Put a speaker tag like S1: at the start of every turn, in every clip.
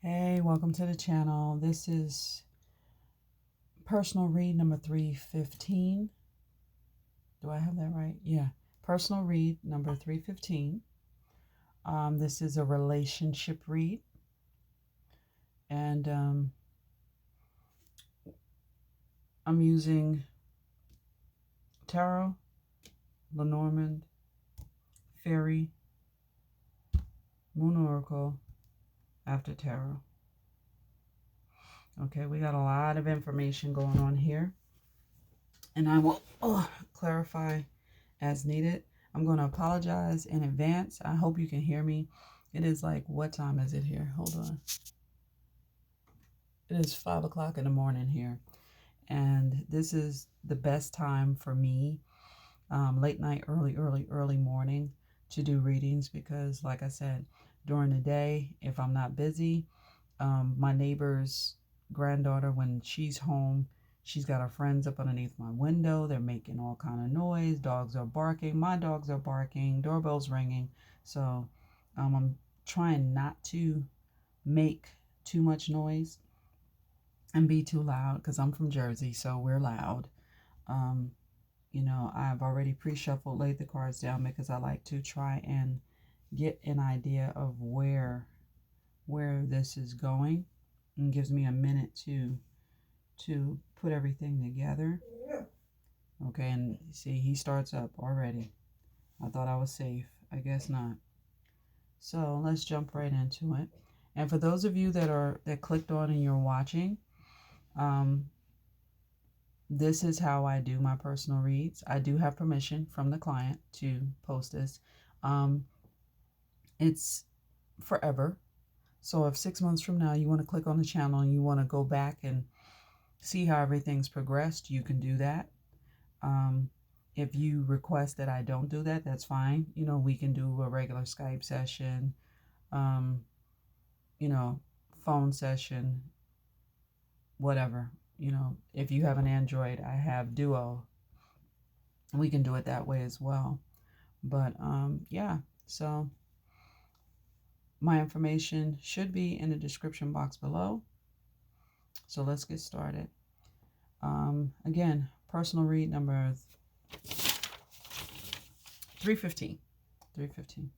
S1: Hey, welcome to the channel. This is personal read number 315. Do I have that right? Yeah. Personal read number 315. This is a relationship read. And I'm using Tarot, Lenormand, Fairy, Moon Oracle, After Tarot. Okay, we got a lot of information going on here. And I will clarify as needed. I'm going to apologize in advance. I hope you can hear me. It is like, what time is it here? Hold on. It is 5 o'clock in the morning here. And this is the best time for me, late night, early morning, to do readings because, like I said, during the day, if I'm not busy, my neighbor's granddaughter, when she's home, she's got her friends up underneath my window. They're making all kind of noise. Dogs are barking. My dogs are barking. Doorbell's ringing. So I'm trying not to make too much noise and be too loud because I'm from Jersey, so we're loud. Um, I've already pre-shuffled, laid the cards down because I like to try and get an idea of where this is going, and gives me a minute to put everything together. Okay, and see, he starts up already. I thought I was safe. I guess not. So let's jump right into it. And for those of you that clicked on and you're watching, this is how I do my personal reads. I do have permission from the client to post this. It's forever. So if 6 months from now you want to click on the channel and you want to go back and see how everything's progressed, you can do that. If you request that I don't do that, that's fine. We can do a regular Skype session, phone session, whatever. If you have an Android, I have Duo. We can do it that way as well. But yeah, so my information should be in the description box below. So let's get started. Again, personal read number 315. 315.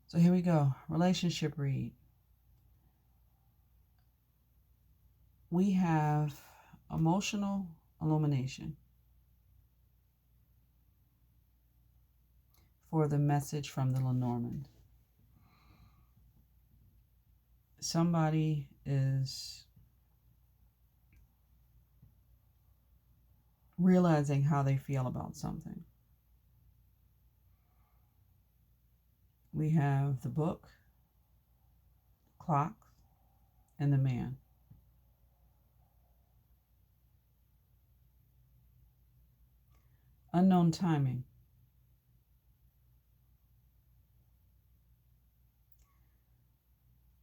S1: So here we go. Relationship read. We have emotional illumination for the message from the Lenormand. Somebody is realizing how they feel about something. We have the book, clock, and the man. Unknown timing.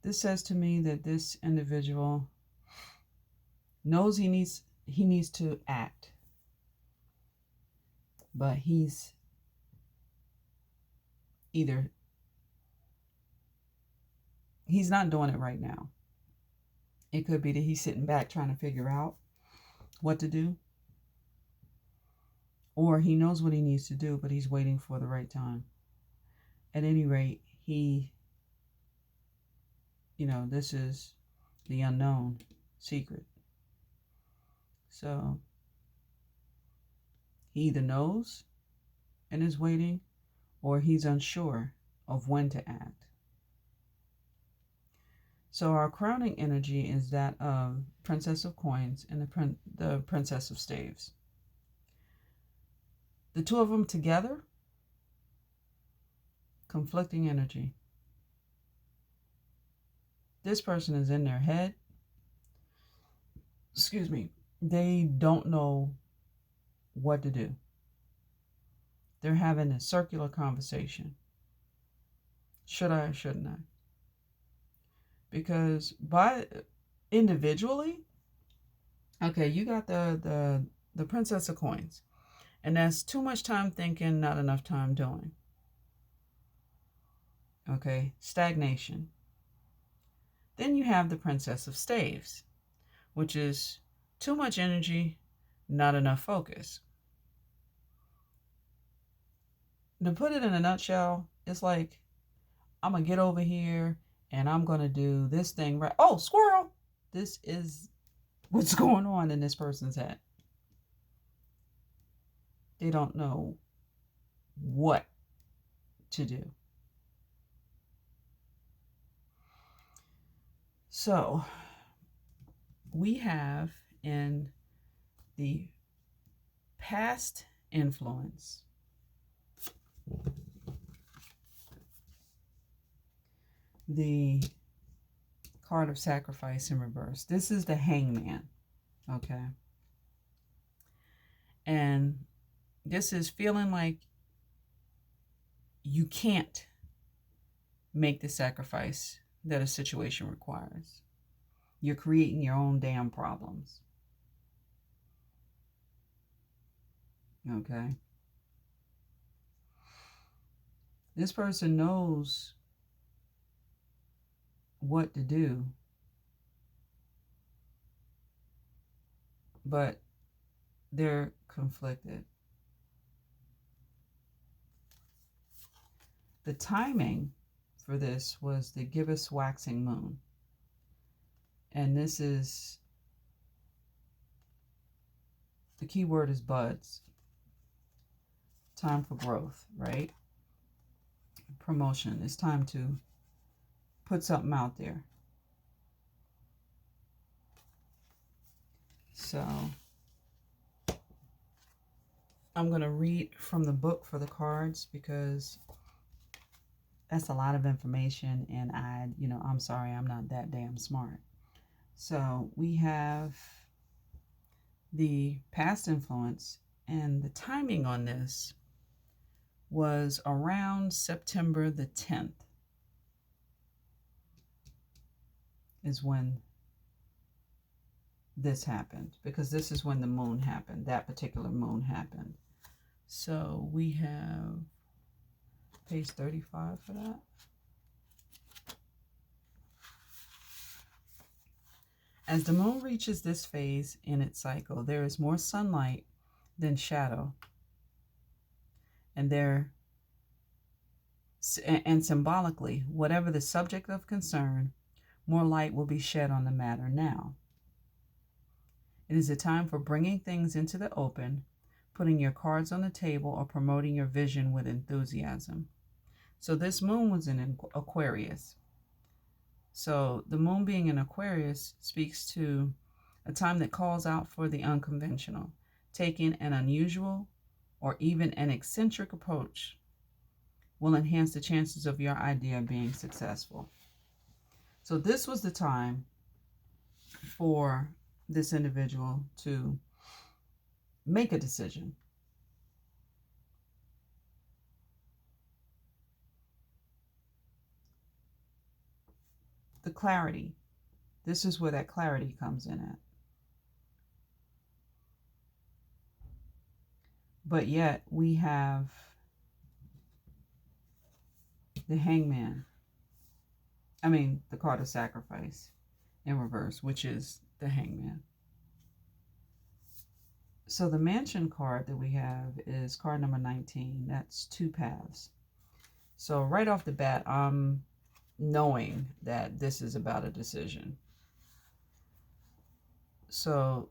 S1: This says to me that this individual knows he needs to act, but he's not doing it right now. It could be that he's sitting back trying to figure out what to do, or he knows what he needs to do, but he's waiting for the right time. At any rate, this is the unknown secret. So he either knows and is waiting, or he's unsure of when to act. So our crowning energy is that of Princess of Coins and the Princess of Staves. The two of them together, conflicting energy. This person is in their head. Excuse me. They don't know what to do. They're having a circular conversation. Should I or shouldn't I? Because individually, okay, you got the Princess of Coins. And that's too much time thinking, not enough time doing. Okay, stagnation. Then you have the Princess of Staves, which is too much energy, not enough focus. To put it in a nutshell, it's like, I'm going to get over here and I'm going to do this thing right. Oh, squirrel! This is what's going on in this person's head. They don't know what to do. So we have in the past influence the card of sacrifice in reverse. This is the Hangman, okay? And this is feeling like you can't make the sacrifice that a situation requires. You're creating your own damn problems. Okay? This person knows what to do, but they're conflicted. The timing for this was the gibbous waxing moon. And this is, the key word is buds. Time for growth, right? Promotion. It's time to put something out there. So I'm going to read from the book for the cards because that's a lot of information, and I'm sorry, I'm not that damn smart. So we have the past influence, and the timing on this was around September the 10th is when this happened, because this is when the moon happened. That particular moon happened. So we have page 35 for that. As the moon reaches this phase in its cycle, there is more sunlight than shadow. And symbolically, whatever the subject of concern, more light will be shed on the matter now. It is a time for bringing things into the open, putting your cards on the table, or promoting your vision with enthusiasm. So this moon was in Aquarius. So the moon being in Aquarius speaks to a time that calls out for the unconventional, taking an unusual or even an eccentric approach will enhance the chances of your idea being successful. So this was the time for this individual to make a decision. The clarity. This is where that clarity comes in at. But yet we have the Hangman. The card of sacrifice in reverse, which is the Hangman. So the Mansion card that we have is card number 19. That's two paths. So right off the bat, I'm knowing that this is about a decision. So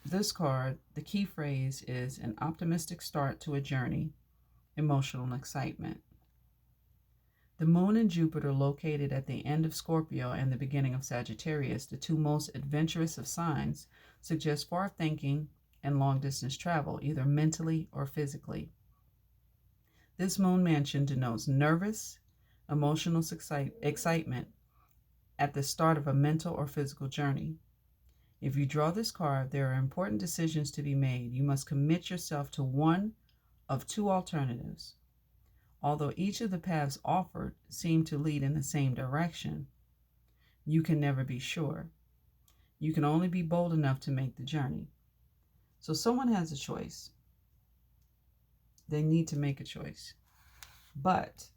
S1: this card, the key phrase is an optimistic start to a journey, emotional excitement. The moon and Jupiter, located at the end of Scorpio and the beginning of Sagittarius, the two most adventurous of signs, suggest far thinking and long distance travel, either mentally or physically. This moon mansion denotes nervous, emotional excitement at the start of a mental or physical journey. If you draw this card, there are important decisions to be made. You must commit yourself to one of two alternatives. Although each of the paths offered seem to lead in the same direction, you can never be sure. You can only be bold enough to make the journey. So someone has a choice. They need to make a choice. But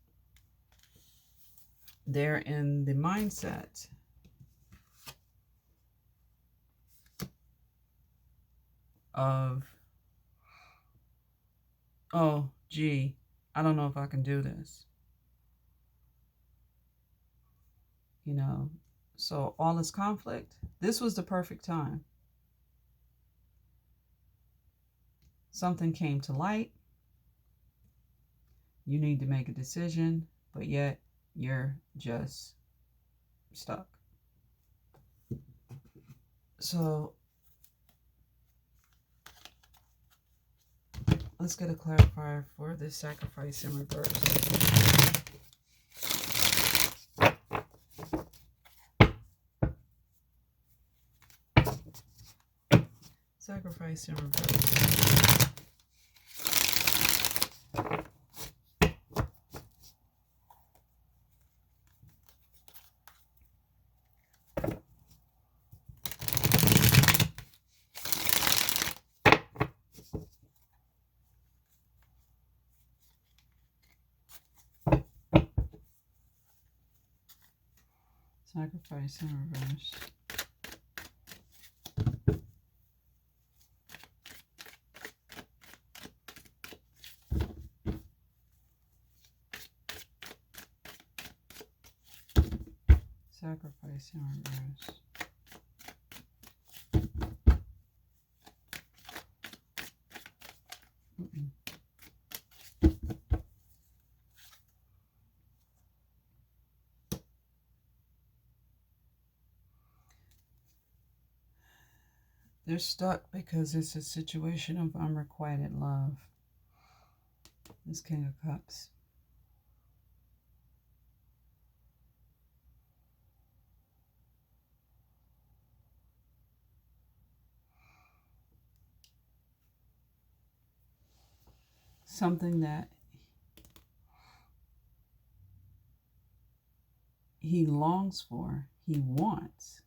S1: they're in the mindset of, oh, gee, I don't know if I can do this. You know, so all this conflict, this was the perfect time. Something came to light. You need to make a decision, but yet you're just stuck. So let's get a clarifier for this sacrifice in reverse. Sacrifice in reverse. Sacrifice in reverse. Sacrifice in reverse. They're stuck because it's a situation of unrequited love. This King of Cups. Something that he longs for, he wants.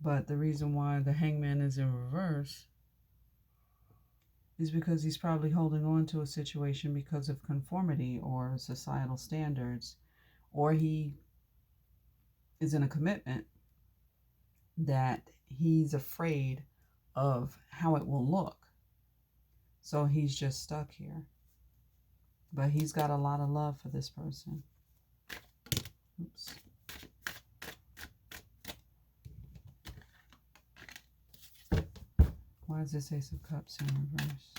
S1: But the reason why the Hangman is in reverse is because he's probably holding on to a situation because of conformity or societal standards, or he is in a commitment that he's afraid of how it will look. So he's just stuck here. But he's got a lot of love for this person. Oops. Why is this Ace of Cups in reverse?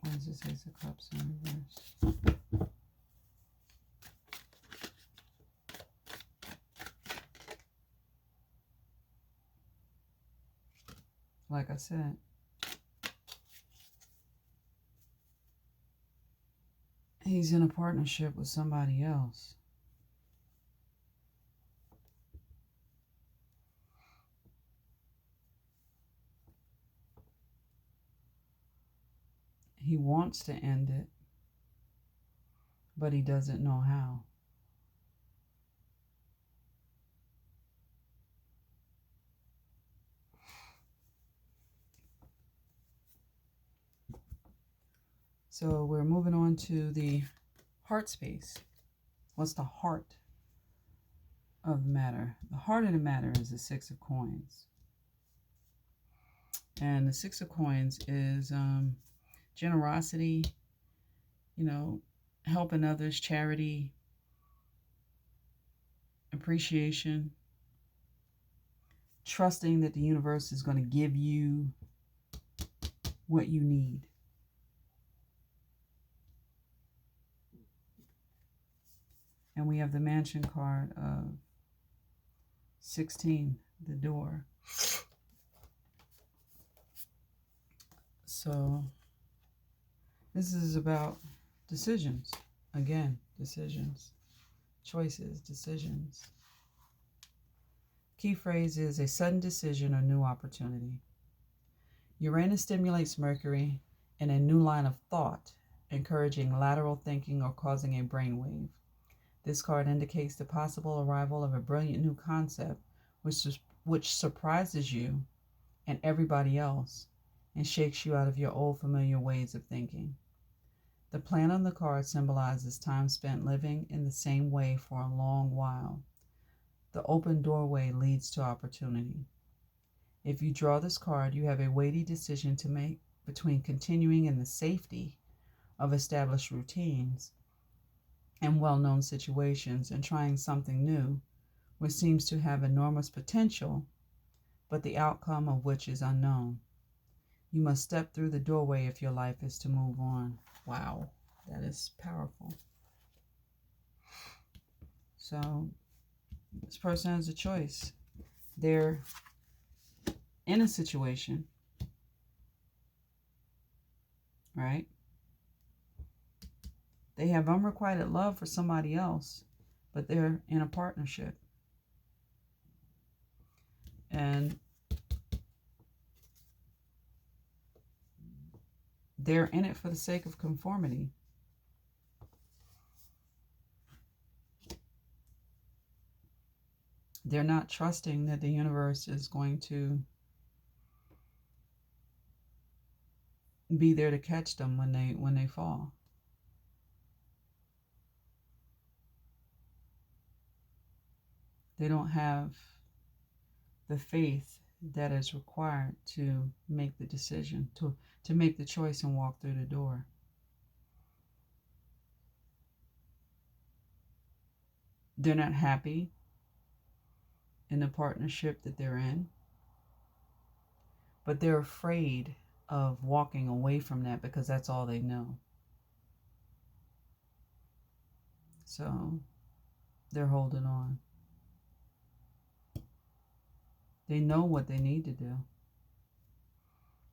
S1: Why is this Ace of Cups in reverse? Like I said, he's in a partnership with somebody else. He wants to end it, but he doesn't know how. So we're moving on to the heart space. What's the heart of the matter? The heart of the matter is the Six of Coins. And the Six of Coins is generosity, helping others, charity, appreciation, trusting that the universe is going to give you what you need. And we have the Mansion card of 16, the door. So this is about decisions. Again, decisions, choices, decisions. Key phrase is a sudden decision or new opportunity. Uranus stimulates Mercury in a new line of thought, encouraging lateral thinking or causing a brainwave. This card indicates the possible arrival of a brilliant new concept which surprises you and everybody else and shakes you out of your old familiar ways of thinking. The plan on the card symbolizes time spent living in the same way for a long while. The open doorway leads to opportunity. If you draw this card, you have a weighty decision to make between continuing in the safety of established routines and well-known situations and trying something new, which seems to have enormous potential, but the outcome of which is unknown. You must step through the doorway if your life is to move on. Wow, that is powerful. So this person has a choice. They're in a situation, right? They have unrequited love for somebody else, but they're in a partnership. And they're in it for the sake of conformity. They're not trusting that the universe is going to be there to catch them when they fall. They don't have the faith that is required to make the decision, to make the choice and walk through the door. They're not happy in the partnership that they're in, but they're afraid of walking away from that because that's all they know. So they're holding on. They know what they need to do.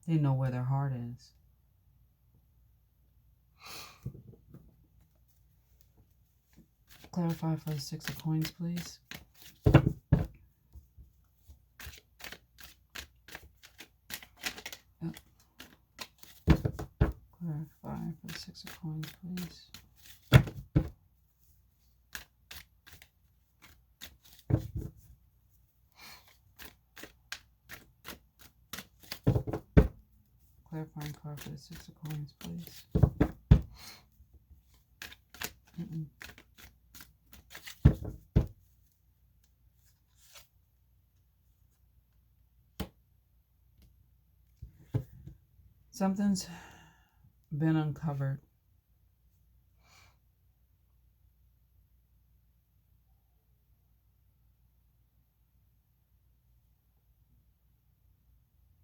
S1: They know where their heart is. Clarify for the Six of Coins, please. Clarify for the Six of Coins, please. Clarifying card for the Six of Coins, please. Something's been uncovered.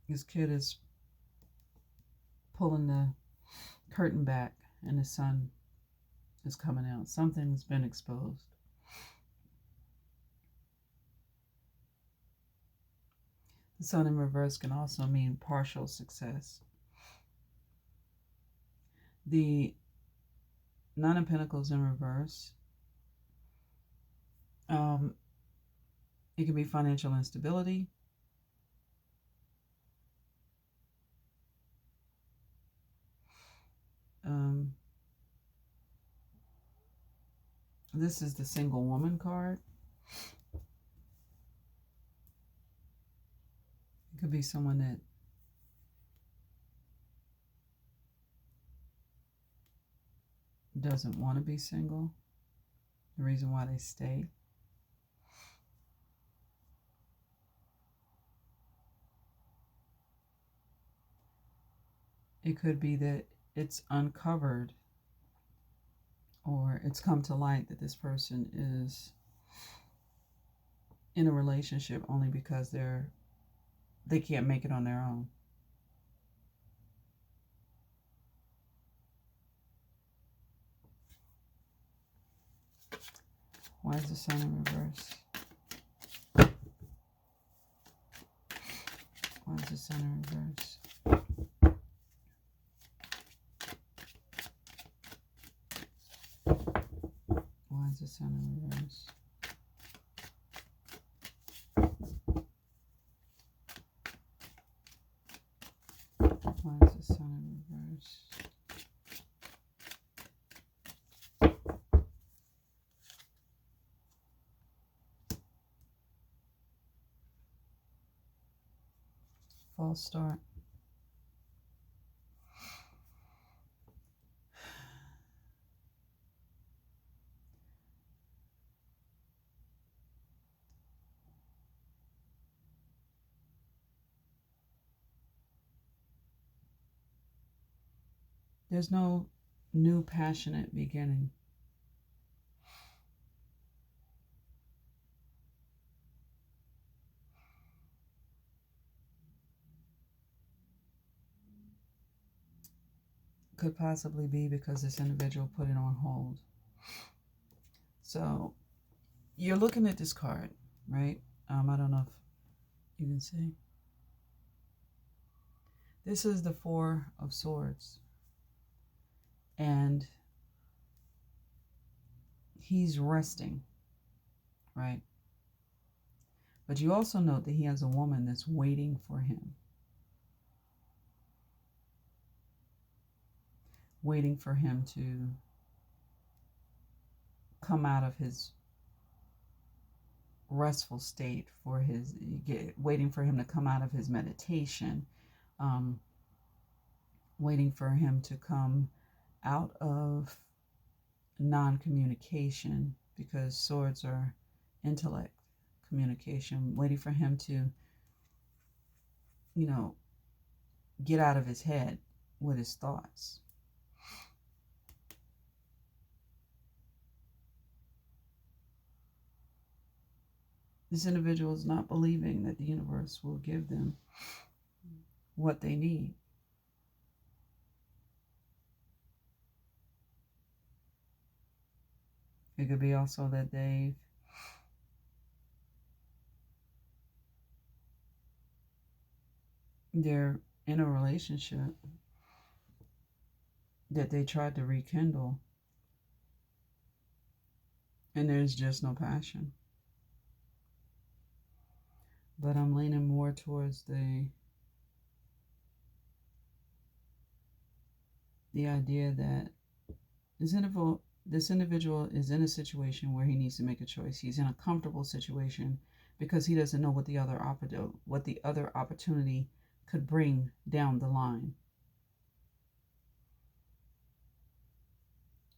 S1: This kid is pulling the curtain back and the sun is coming out. Something's been exposed. The sun in reverse can also mean partial success. The Nine of Pentacles in reverse, it can be financial instability. This is the single woman card. It could be someone that doesn't want to be single. The reason why they stay. It could be that it's uncovered or it's come to light that this person is in a relationship only because they can't make it on their own. Why is the sun in reverse? Why is the sun in reverse? Why is the sun in reverse? Why is the sun in reverse? False start. There's no new passionate beginning. Could possibly be because this individual put it on hold. So you're looking at this card, right? I don't know if you can see. This is the Four of Swords. And he's resting, right? But you also note that he has a woman that's waiting for him. Waiting for him to come out of his restful state, waiting for him to come out of his meditation, waiting for him to come out of non-communication, because swords are intellect, communication, waiting for him to, get out of his head with his thoughts. This individual is not believing that the universe will give them what they need. It could be also that they're in a relationship that they tried to rekindle, and there's just no passion. But I'm leaning more towards the idea that this individual is in a situation where he needs to make a choice. He's in a comfortable situation because he doesn't know what the other opportunity could bring down the line.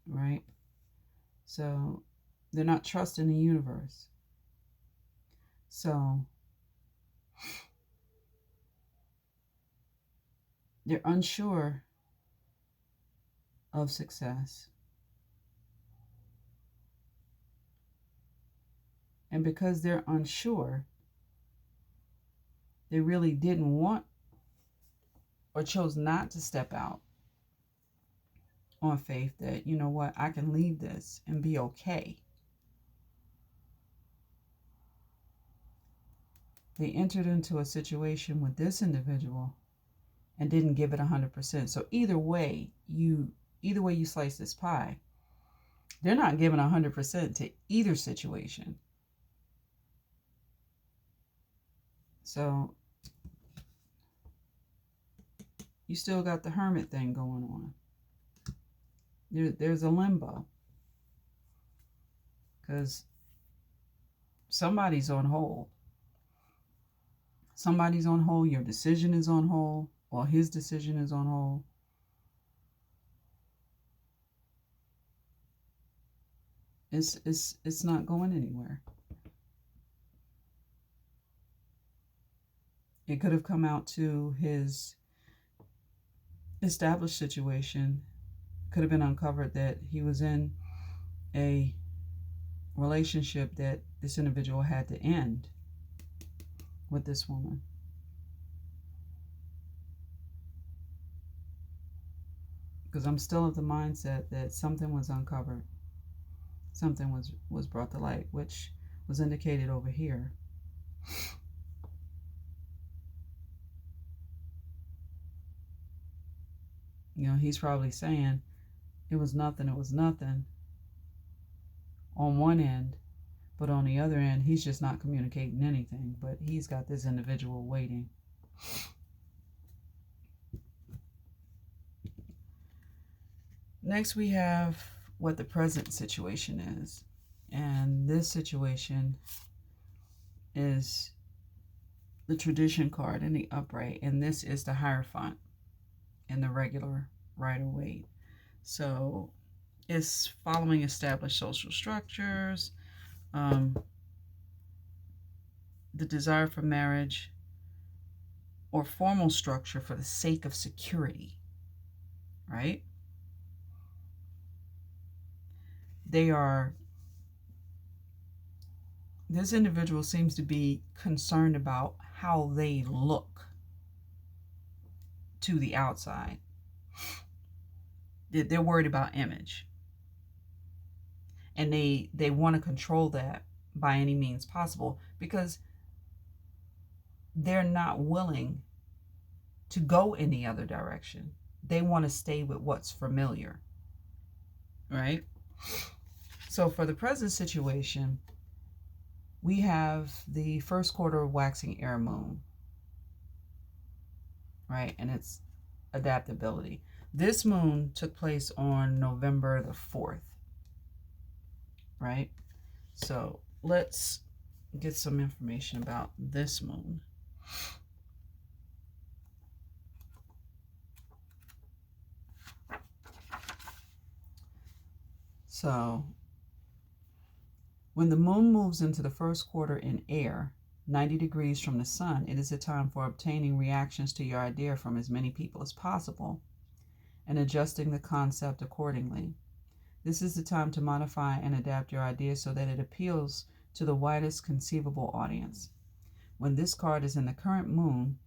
S1: Right? So they're not trusting the universe. So they're unsure of success. And because they're unsure, they really didn't want or chose not to step out on faith that, you know what, I can leave this and be okay. They entered into a situation with this individual and didn't give it 100%. So either way you slice this pie, they're not giving 100% to either situation. So you still got the hermit thing going on. There's a limbo because somebody's on hold. Somebody's on hold. Your decision is on hold, or his decision is on hold. It's not going anywhere. It could have come out to his established situation. Could have been uncovered that he was in a relationship that this individual had to end with this woman. Because I'm still of the mindset that something was uncovered. Something was brought to light, which was indicated over here. He's probably saying it was nothing on one end, but on the other end, he's just not communicating anything, but he's got this individual waiting. Next, we have what the present situation is. And this situation is the tradition card in the upright, and this is the Hierophant in the regular Rider-Waite. So it's following established social structures, the desire for marriage or formal structure for the sake of security, right? they are, this individual seems to be concerned about how they look to the outside. They're worried about image. And they want to control that by any means possible, because they're not willing to go any other direction. They want to stay with what's familiar, right? So for the present situation, we have the first quarter of waxing air moon, right? And it's adaptability. This moon took place on November the 4th, right? So let's get some information about this moon. So when the moon moves into the first quarter in air, 90 degrees from the sun, it is a time for obtaining reactions to your idea from as many people as possible and adjusting the concept accordingly. This is the time to modify and adapt your idea so that it appeals to the widest conceivable audience. When this card is in the current moon,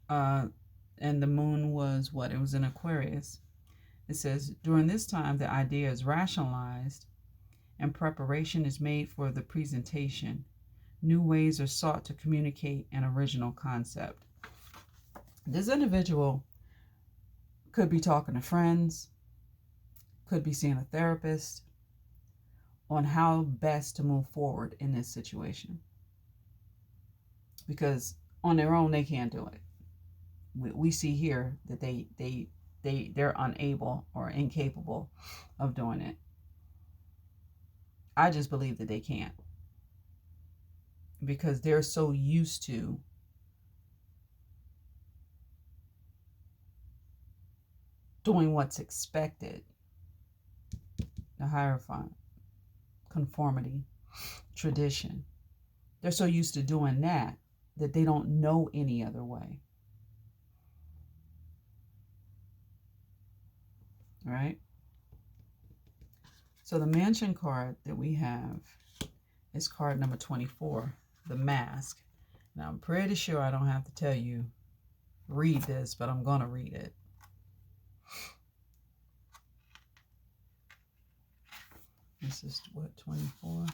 S1: and the moon was what? It was in Aquarius. It says, during this time, the idea is rationalized and preparation is made for the presentation. New ways are sought to communicate an original concept. This individual could be talking to friends, could be seeing a therapist on how best to move forward in this situation. Because on their own, they can't do it. We see here that they're unable or incapable of doing it. I just believe that they can't, because they're so used to doing what's expected. The Hierophant, conformity, tradition. They're so used to doing that they don't know any other way. Right? So the Mansion card that we have is card number 24, the Mask. Now I'm pretty sure I don't have to tell you, read this, but I'm going to read it. This is what, 24?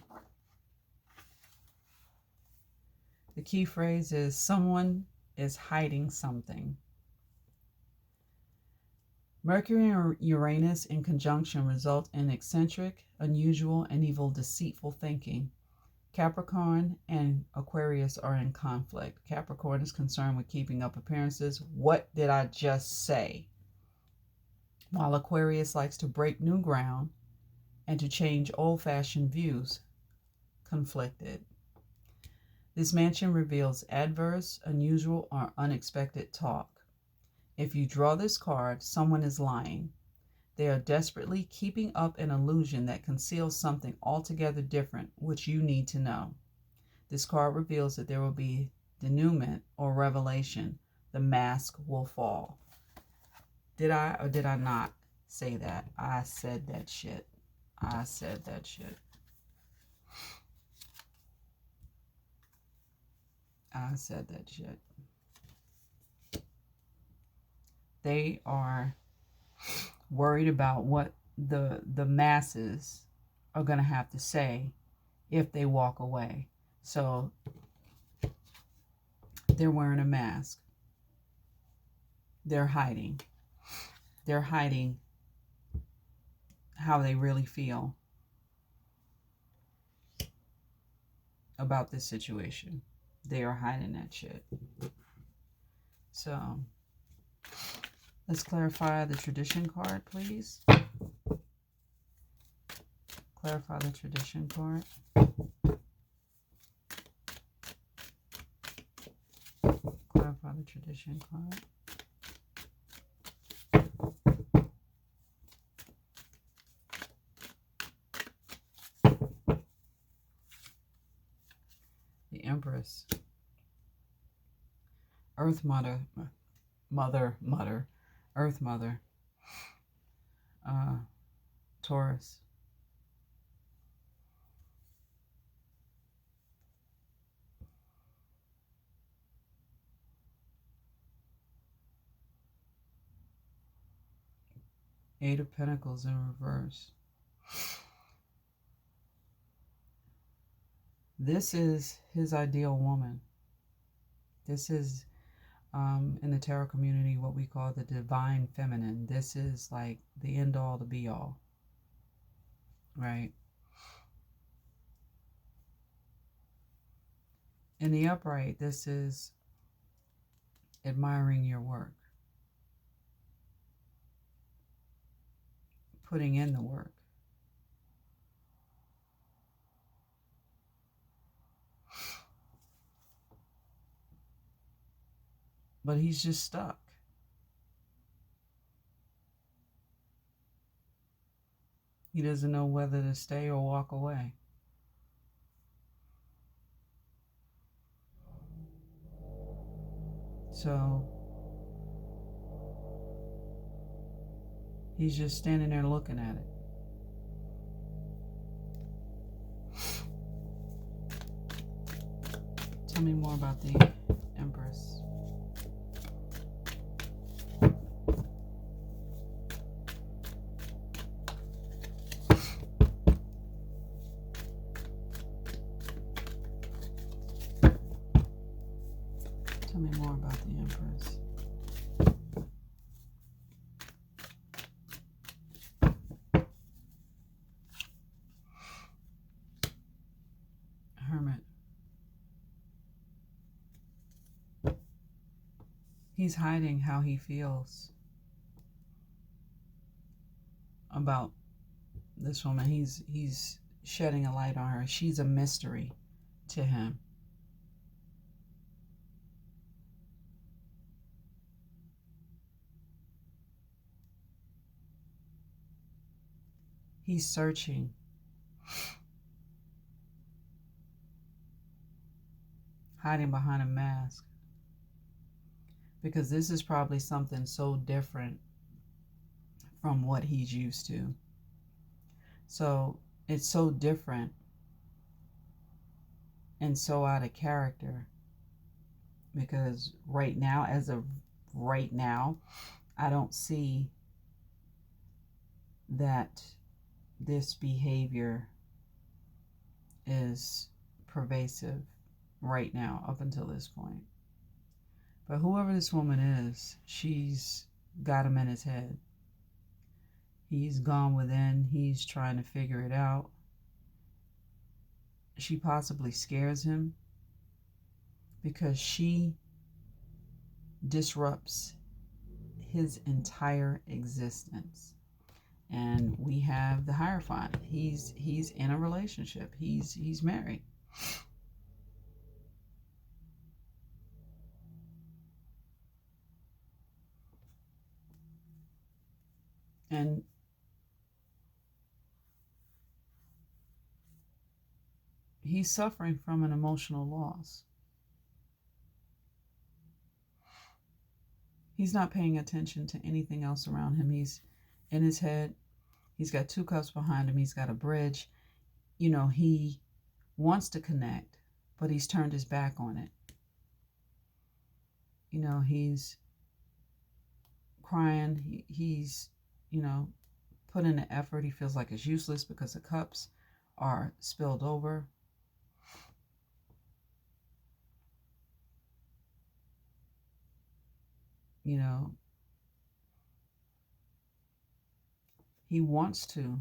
S1: The key phrase is, someone is hiding something. Mercury and Uranus in conjunction result in eccentric, unusual, and even deceitful thinking. Capricorn and Aquarius are in conflict. Capricorn is concerned with keeping up appearances. What did I just say? While Aquarius likes to break new ground and to change old-fashioned views. Conflicted. This mansion reveals adverse, unusual, or unexpected talk. If you draw this card, someone is lying. They are desperately keeping up an illusion that conceals something altogether different, which you need to know. This card reveals that there will be denouement or revelation. The mask will fall. Did I or did I not say that? I said that shit. I said that shit. I said that shit. They are worried about what the masses are going to have to say if they walk away. So they're wearing a mask. They're hiding. They're hiding how they really feel about this situation. They are hiding that shit. So let's clarify the tradition card, please. Clarify the tradition card. Clarify the tradition card. The Empress. Earth Mother. Earth Mother. Taurus. Eight of Pentacles in reverse. This is his ideal woman. This is, in the tarot community, what we call the divine feminine. This is like the end all, the be all. Right? In the upright, this is admiring your work. Putting in the work. But he's just stuck. He doesn't know whether to stay or walk away. So he's just standing there looking at it. Tell me more about the Empress. Tell me more about the Empress. Hermit. He's hiding how he feels about this woman. He's shedding a light on her. She's a mystery to him. He's searching. Hiding behind a mask. Because this is probably something so different from what he's used to. So it's so different and so out of character. Because right now, as of right now, I don't see that this behavior is pervasive right now up until this point. But whoever this woman is, she's got him in his head. He's gone within. He's trying to figure it out. She possibly scares him because she disrupts his entire existence. And we have the Hierophant. He's in a relationship. He's married. And he's suffering from an emotional loss. He's not paying attention to anything else around him. He's in his head. He's got two cups behind him. He's got a bridge. You know, he wants to connect, but he's turned his back on it. You know, he's crying. He's, you know, put in the effort. He feels like it's useless because the cups are spilled over. You know, he wants to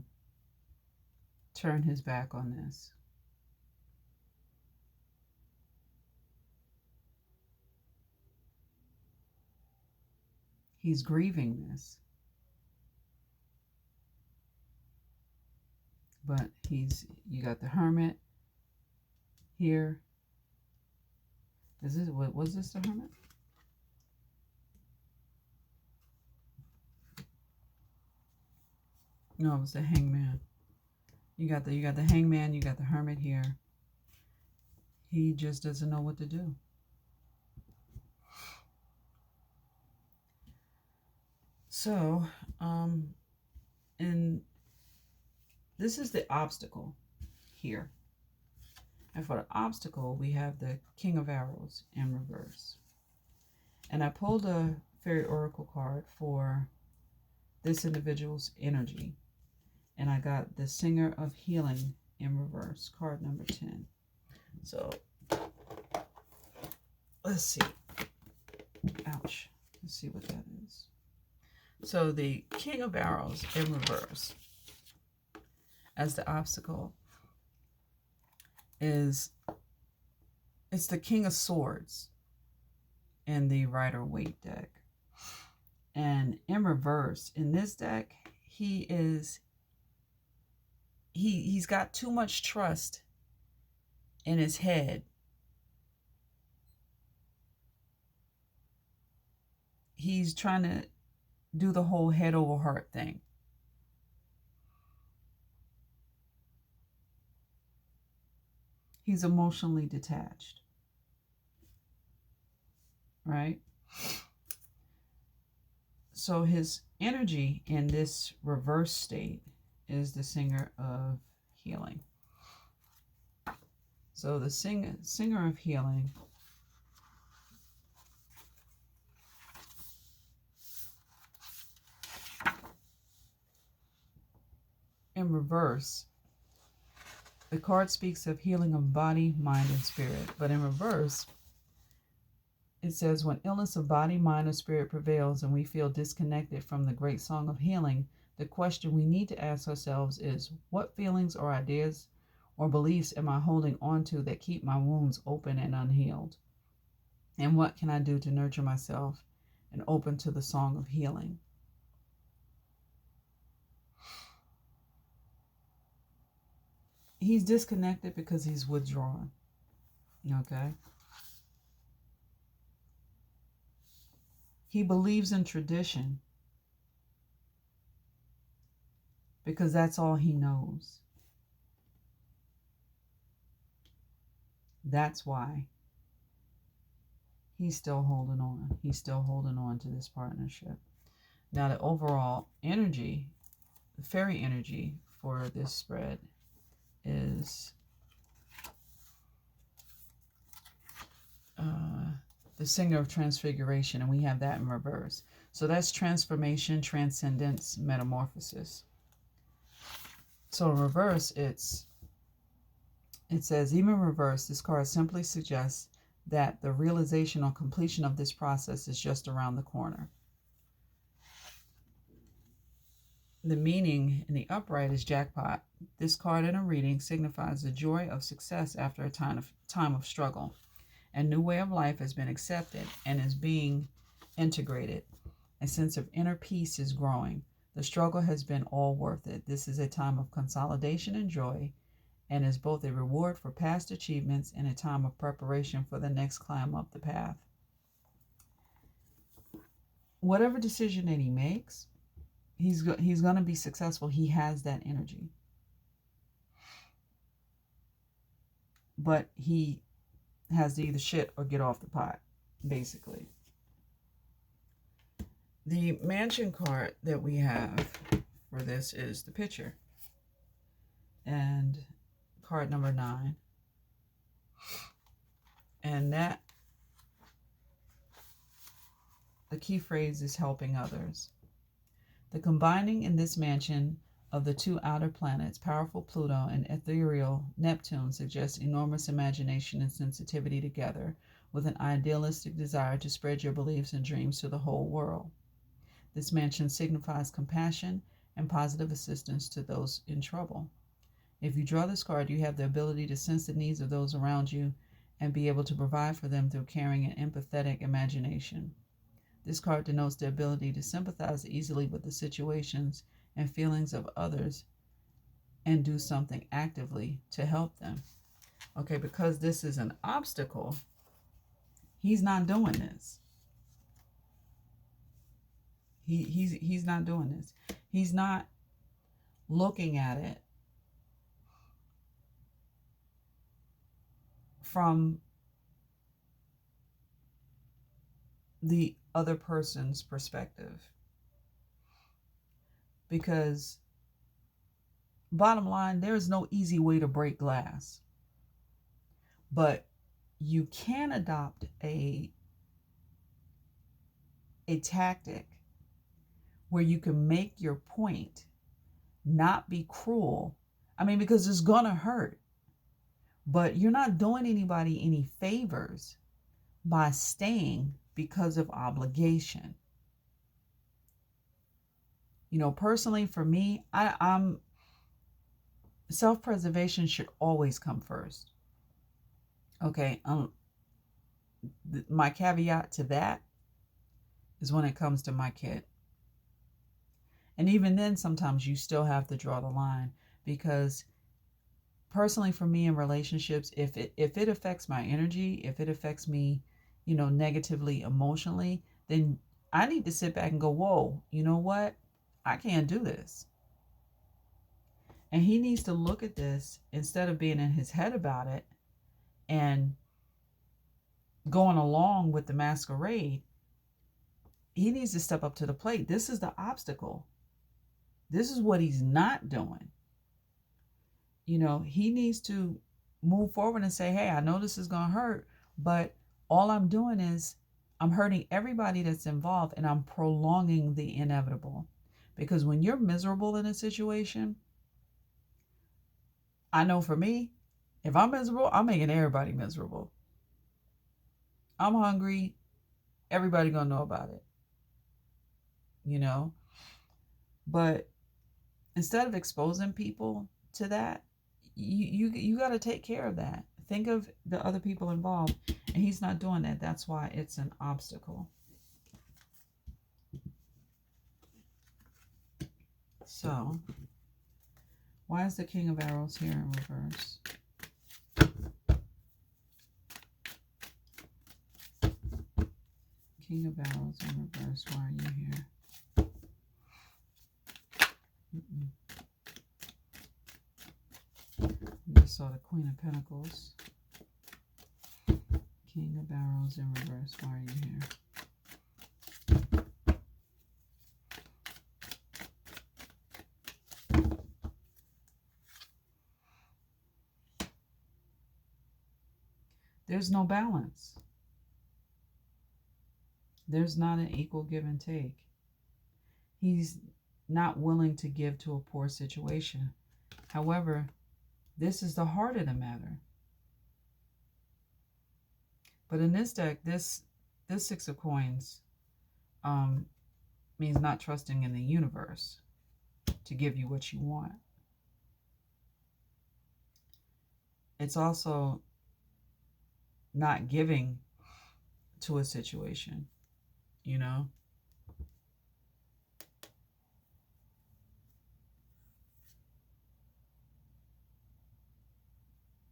S1: turn his back on this. He's grieving this. But you got the Hermit here. Was this the Hermit? No, it was the Hangman. You got the Hangman, you got the Hermit here. He just doesn't know what to do. So, in this is the obstacle here. And for the obstacle, we have the King of Arrows in reverse. And I pulled a Fairy Oracle card for this individual's energy. And I got the Singer of Healing in reverse, card number 10. So, let's see. Ouch. Let's see what that is. So, the King of Arrows in reverse as the obstacle it's the King of Swords in the Rider-Waite deck. And in reverse, in this deck, he's got too much trust in his head. He's trying to do the whole head over heart thing. He's emotionally detached, right? So his energy in this reverse state is the Singer of Healing. So the Singer of Healing in reverse, the card speaks of healing of body, mind, and spirit. But in reverse, it says, when illness of body, mind, or spirit prevails and we feel disconnected from the great song of healing, the question we need to ask ourselves is, what feelings or ideas or beliefs am I holding on to that keep my wounds open and unhealed? And what can I do to nurture myself and open to the song of healing? He's disconnected because he's withdrawn. Okay? He believes in tradition because that's all he knows. That's why he's still holding on. He's still holding on to this partnership. Now, the overall energy, the fairy energy for this spread is the Singer of Transfiguration, and we have that in reverse. So that's transformation, transcendence, metamorphosis. So in reverse, it says, even in reverse, this card simply suggests that the realization or completion of this process is just around the corner. The meaning in the upright is jackpot. This card in a reading signifies the joy of success after a time of struggle. A new way of life has been accepted and is being integrated. A sense of inner peace is growing. The struggle has been all worth it. This is a time of consolidation and joy, and is both a reward for past achievements and a time of preparation for the next climb up the path. Whatever decision that he makes, he's going to be successful. He has that energy. But he has to either shit or get off the pot, basically. The mansion card that we have for this is the picture. And card number 9. And that, the key phrase is helping others. The combining in this mansion of the two outer planets, powerful Pluto and ethereal Neptune, suggests enormous imagination and sensitivity together with an idealistic desire to spread your beliefs and dreams to the whole world. This mansion signifies compassion and positive assistance to those in trouble. If you draw this card, you have the ability to sense the needs of those around you and be able to provide for them through caring and empathetic imagination. This card denotes the ability to sympathize easily with the situations and feelings of others and do something actively to help them. Okay, because this is an obstacle, he's not doing this. He's not doing this. He's not looking at it from the other person's perspective, because bottom line, there is no easy way to break glass, but you can adopt a tactic where you can make your point, not be cruel. I mean, because it's gonna hurt, but you're not doing anybody any favors by staying because of obligation. You know, personally for me, I'm self-preservation should always come first. Okay, my caveat to that is when it comes to my kid. And even then, sometimes you still have to draw the line, because personally for me in relationships, if it affects my energy, if it affects me, you know, negatively emotionally, then I need to sit back and go, whoa, you know what? I can't do this. And he needs to look at this instead of being in his head about it and going along with the masquerade. He needs to step up to the plate. This is the obstacle. This is what he's not doing. You know, he needs to move forward and say, hey, I know this is going to hurt, but all I'm doing is I'm hurting everybody that's involved, and I'm prolonging the inevitable. Because when you're miserable in a situation, I know for me, if I'm miserable, I'm making everybody miserable. I'm hungry, everybody gonna know about it, you know? But instead of exposing people to that, you got to take care of that. Think of the other people involved, and he's not doing that. That's why it's an obstacle. So, why is the King of Arrows here in reverse? King of Arrows in reverse, why are you here? We just saw the Queen of Pentacles. King of Arrows in reverse, why are you here? There's no balance. There's not an equal give and take. He's not willing to give to a poor situation. However, this is the heart of the matter. But in this deck, this Six of Coins means not trusting in the universe to give you what you want. It's also not giving to a situation, you know?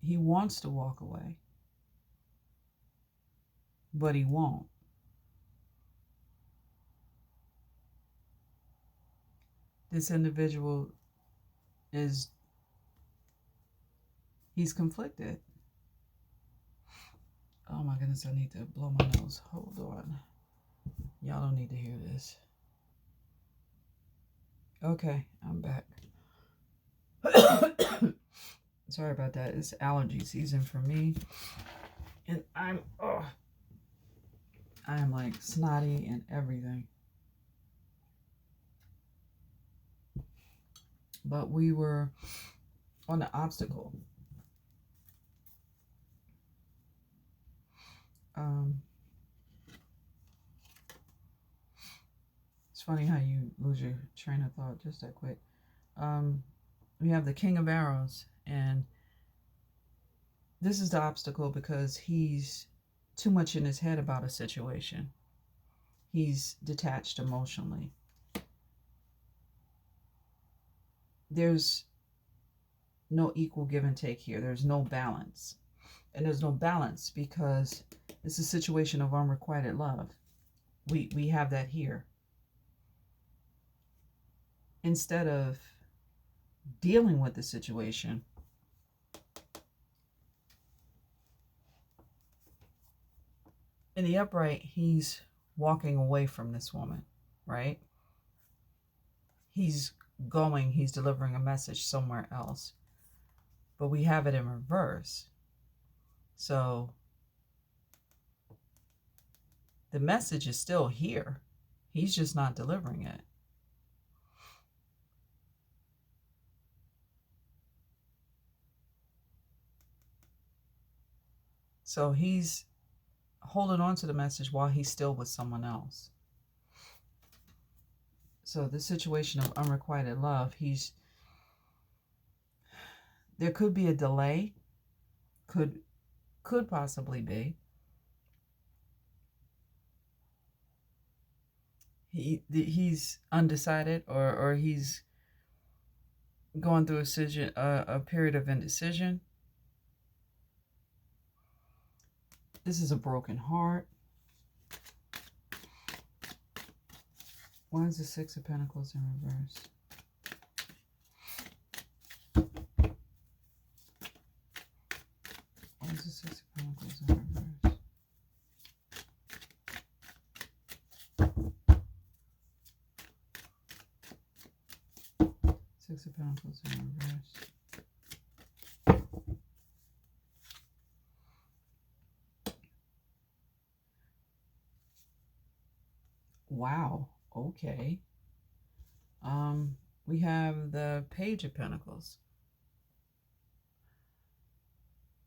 S1: He wants to walk away, but he won't. This individual he's conflicted. Oh my goodness, I need to blow my nose. Hold on. Y'all don't need to hear this. Okay, I'm back. Sorry about that. It's allergy season for me. And I am like snotty and everything. But we were on the obstacle. It's funny how you lose your train of thought just that quick. We have the King of Arrows, and this is the obstacle because he's too much in his head about a situation. He's detached emotionally. There's no equal give and take here. There's no balance. And there's no balance because it's a situation of unrequited love. We have that here. Instead of dealing with the situation, in the upright, he's walking away from this woman, right? He's going, he's delivering a message somewhere else. But we have it in reverse. So the message is still here. He's just not delivering it. So he's holding on to the message while he's still with someone else. So the situation of unrequited love, there could be a delay, could possibly be. He's undecided, or he's going through a period of indecision. This is a broken heart. Why is the Six of Pentacles in reverse? Why is the Six of Pentacles in reverse? Six of Pentacles in reverse. Wow. Okay. We have the Page of Pentacles.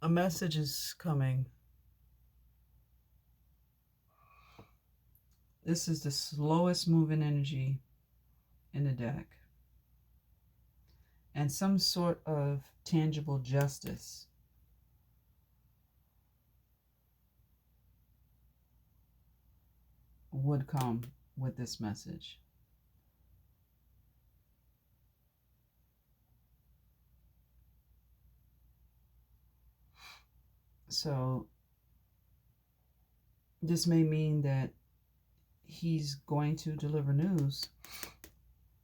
S1: A message is coming. This is the slowest moving energy in the deck. And some sort of tangible justice would come with this message. So this may mean that he's going to deliver news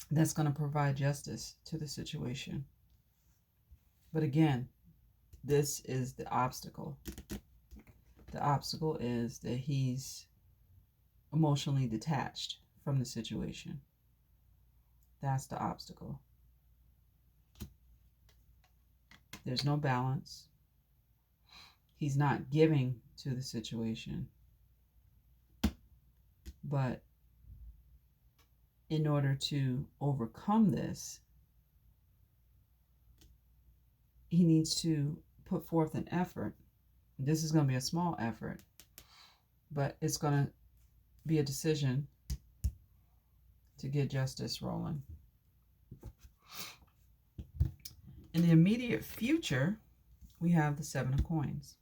S1: that's going to provide justice to the situation. But again, this is the obstacle. The obstacle is that he's emotionally detached from the situation. That's the obstacle. There's no balance. He's not giving to the situation. But in order to overcome this, he needs to put forth an effort. This is going to be a small effort, but it's going to be a decision to get justice rolling. In the immediate future, we have the Seven of Coins.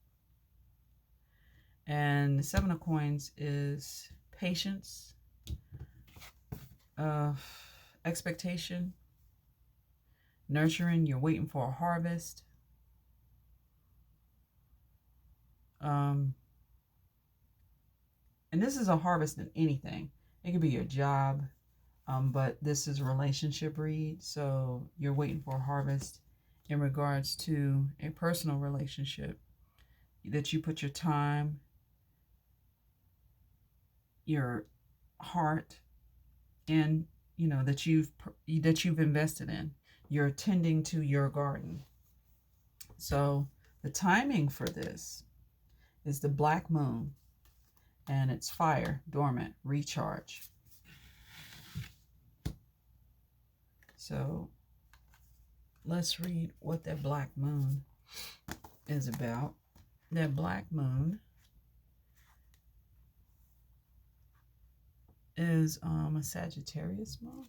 S1: And the Seven of Coins is patience, expectation, nurturing. You're waiting for a harvest. And this is a harvest in anything. It could be your job, but this is a relationship read. So you're waiting for a harvest in regards to a personal relationship that you put your time, your heart in, that you've invested in. You're tending to your garden. So the timing for this is the black moon, and it's fire, dormant, recharge. So let's read what that black moon is about. That black moon is a Sagittarius moon.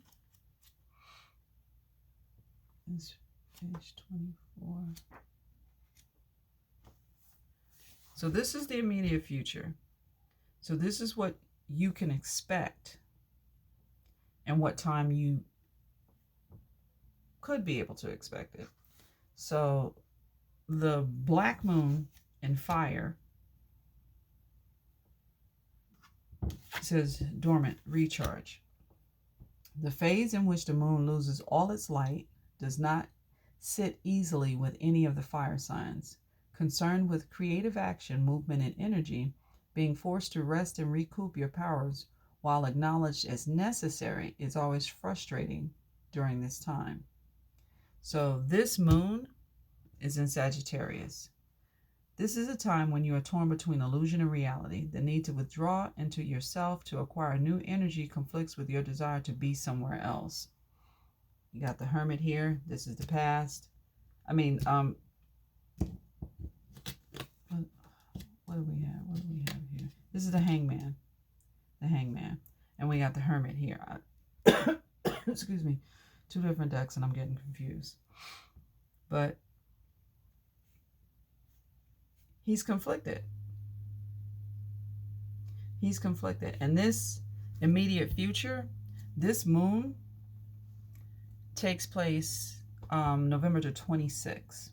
S1: It's page 24. So this is the immediate future. So this is what you can expect and what time you could be able to expect it. So the black moon and fire says dormant, recharge. The phase in which the moon loses all its light does not sit easily with any of the fire signs. Concerned with creative action, movement, and energy, being forced to rest and recoup your powers while acknowledged as necessary is always frustrating during this time. So this moon is in Sagittarius. This is a time when you are torn between illusion and reality. The need to withdraw into yourself to acquire new energy conflicts with your desire to be somewhere else. You got the Hermit here. This is the past. I mean, what do we have? What do we have here? This is the Hangman. The Hangman. And we got the Hermit here. Excuse me. Two different decks and I'm getting confused. But he's conflicted. He's conflicted. And this immediate future, this moon takes place November the 26th.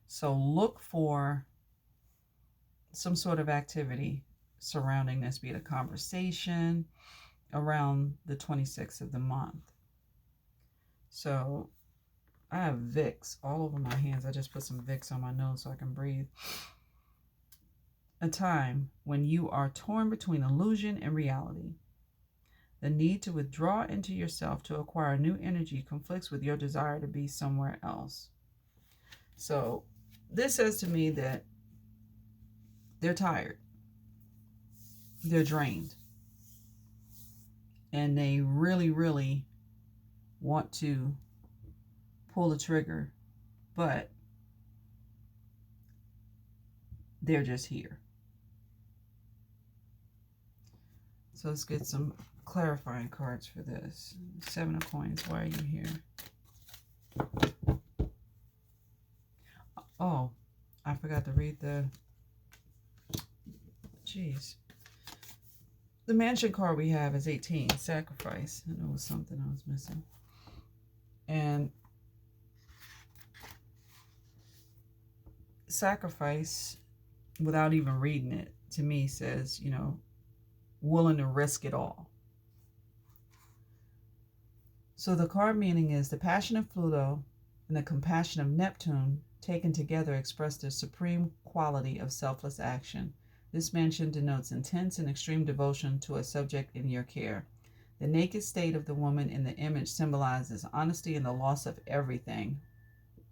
S1: So look for some sort of activity surrounding this, be it a conversation around the 26th of the month. So I have Vicks all over my hands. I just put some Vicks on my nose so I can breathe. A time when you are torn between illusion and reality. The need to withdraw into yourself to acquire new energy conflicts with your desire to be somewhere else. So this says to me that they're tired. They're drained. And they really, really want to pull the trigger, but they're just here. So let's get some clarifying cards for this. Seven of Coins, why are you here? Oh, I forgot to read the... Jeez. The Mansion card we have is 18, Sacrifice. I know it was something I was missing. And Sacrifice, without even reading it, to me says, you know, willing to risk it all. So the card meaning is the passion of Pluto and the compassion of Neptune taken together express the supreme quality of selfless action. This mansion denotes intense and extreme devotion to a subject in your care. The naked state of the woman in the image symbolizes honesty and the loss of everything.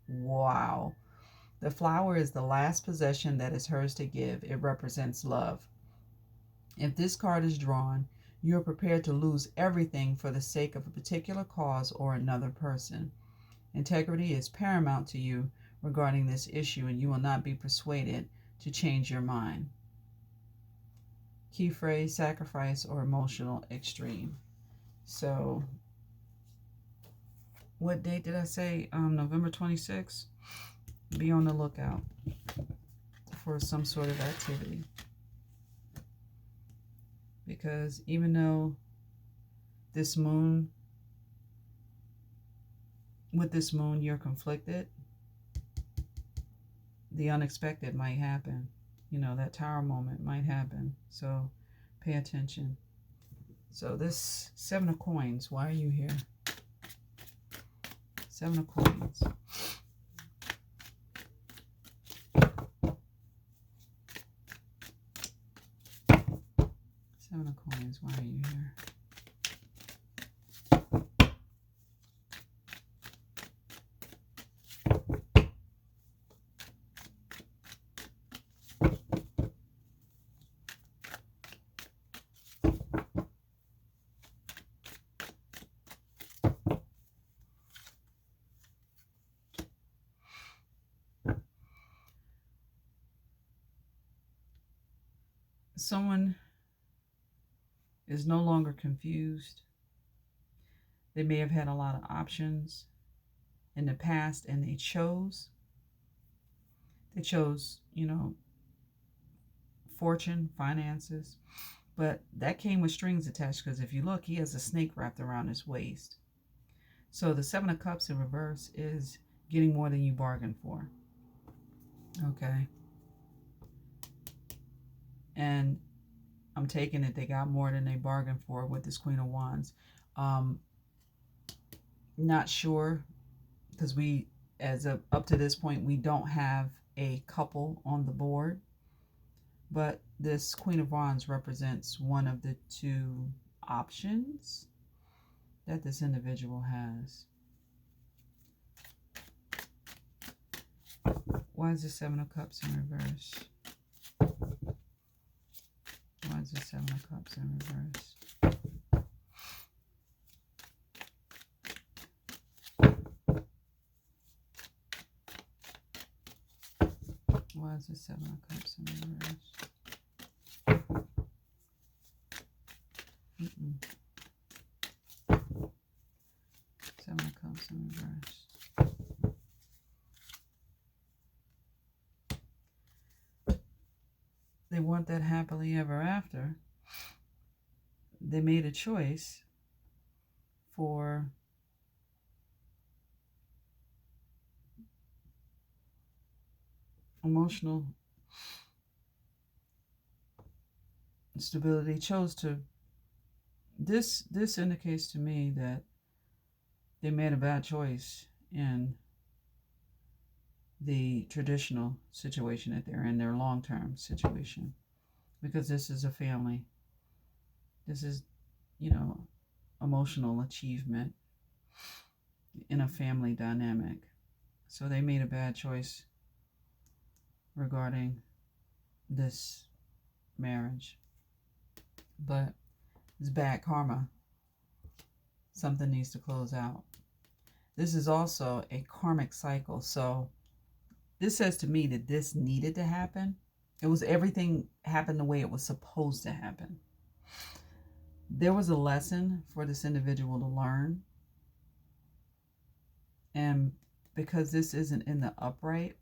S1: Wow. The flower is the last possession that is hers to give. It represents love. If this card is drawn, you are prepared to lose everything for the sake of a particular cause or another person. Integrity is paramount to you regarding this issue, and you will not be persuaded to change your mind. Key phrase, sacrifice or emotional extreme. So, what date did I say? November 26th. Be on the lookout for some sort of activity. Because even though this moon, with this moon, you're conflicted, the unexpected might happen. You know, that tower moment might happen. So pay attention. So this Seven of Coins, why are you here? Seven of Coins. Seven of Coins, why are you here? Someone is no longer confused. They may have had a lot of options in the past and they chose, you know, fortune, finances, but that came with strings attached because if you look, he has a snake wrapped around his waist. So the Seven of Cups in reverse is getting more than you bargained for. Okay. And I'm taking it they got more than they bargained for with this Queen of Wands. Not sure, because we, up to this point, we don't have a couple on the board. But this Queen of Wands represents one of the two options. that this individual has. Why is the Seven of Cups in reverse? Why is the Seven of Cups in reverse? Why is the Seven of Cups in reverse? Seven of Cups in reverse. They want that happily ever after. They made a choice for emotional stability. Chose to this indicates to me that they made a bad choice in the traditional situation that they're in, their long-term situation, because this is a family. This is, emotional achievement in a family dynamic. So they made a bad choice regarding this marriage. But it's bad karma. Something needs to close out. This is also a karmic cycle. So this says to me that this needed to happen. It was everything happened the way it was supposed to happen. There was a lesson for this individual to learn. And because this isn't in the upright,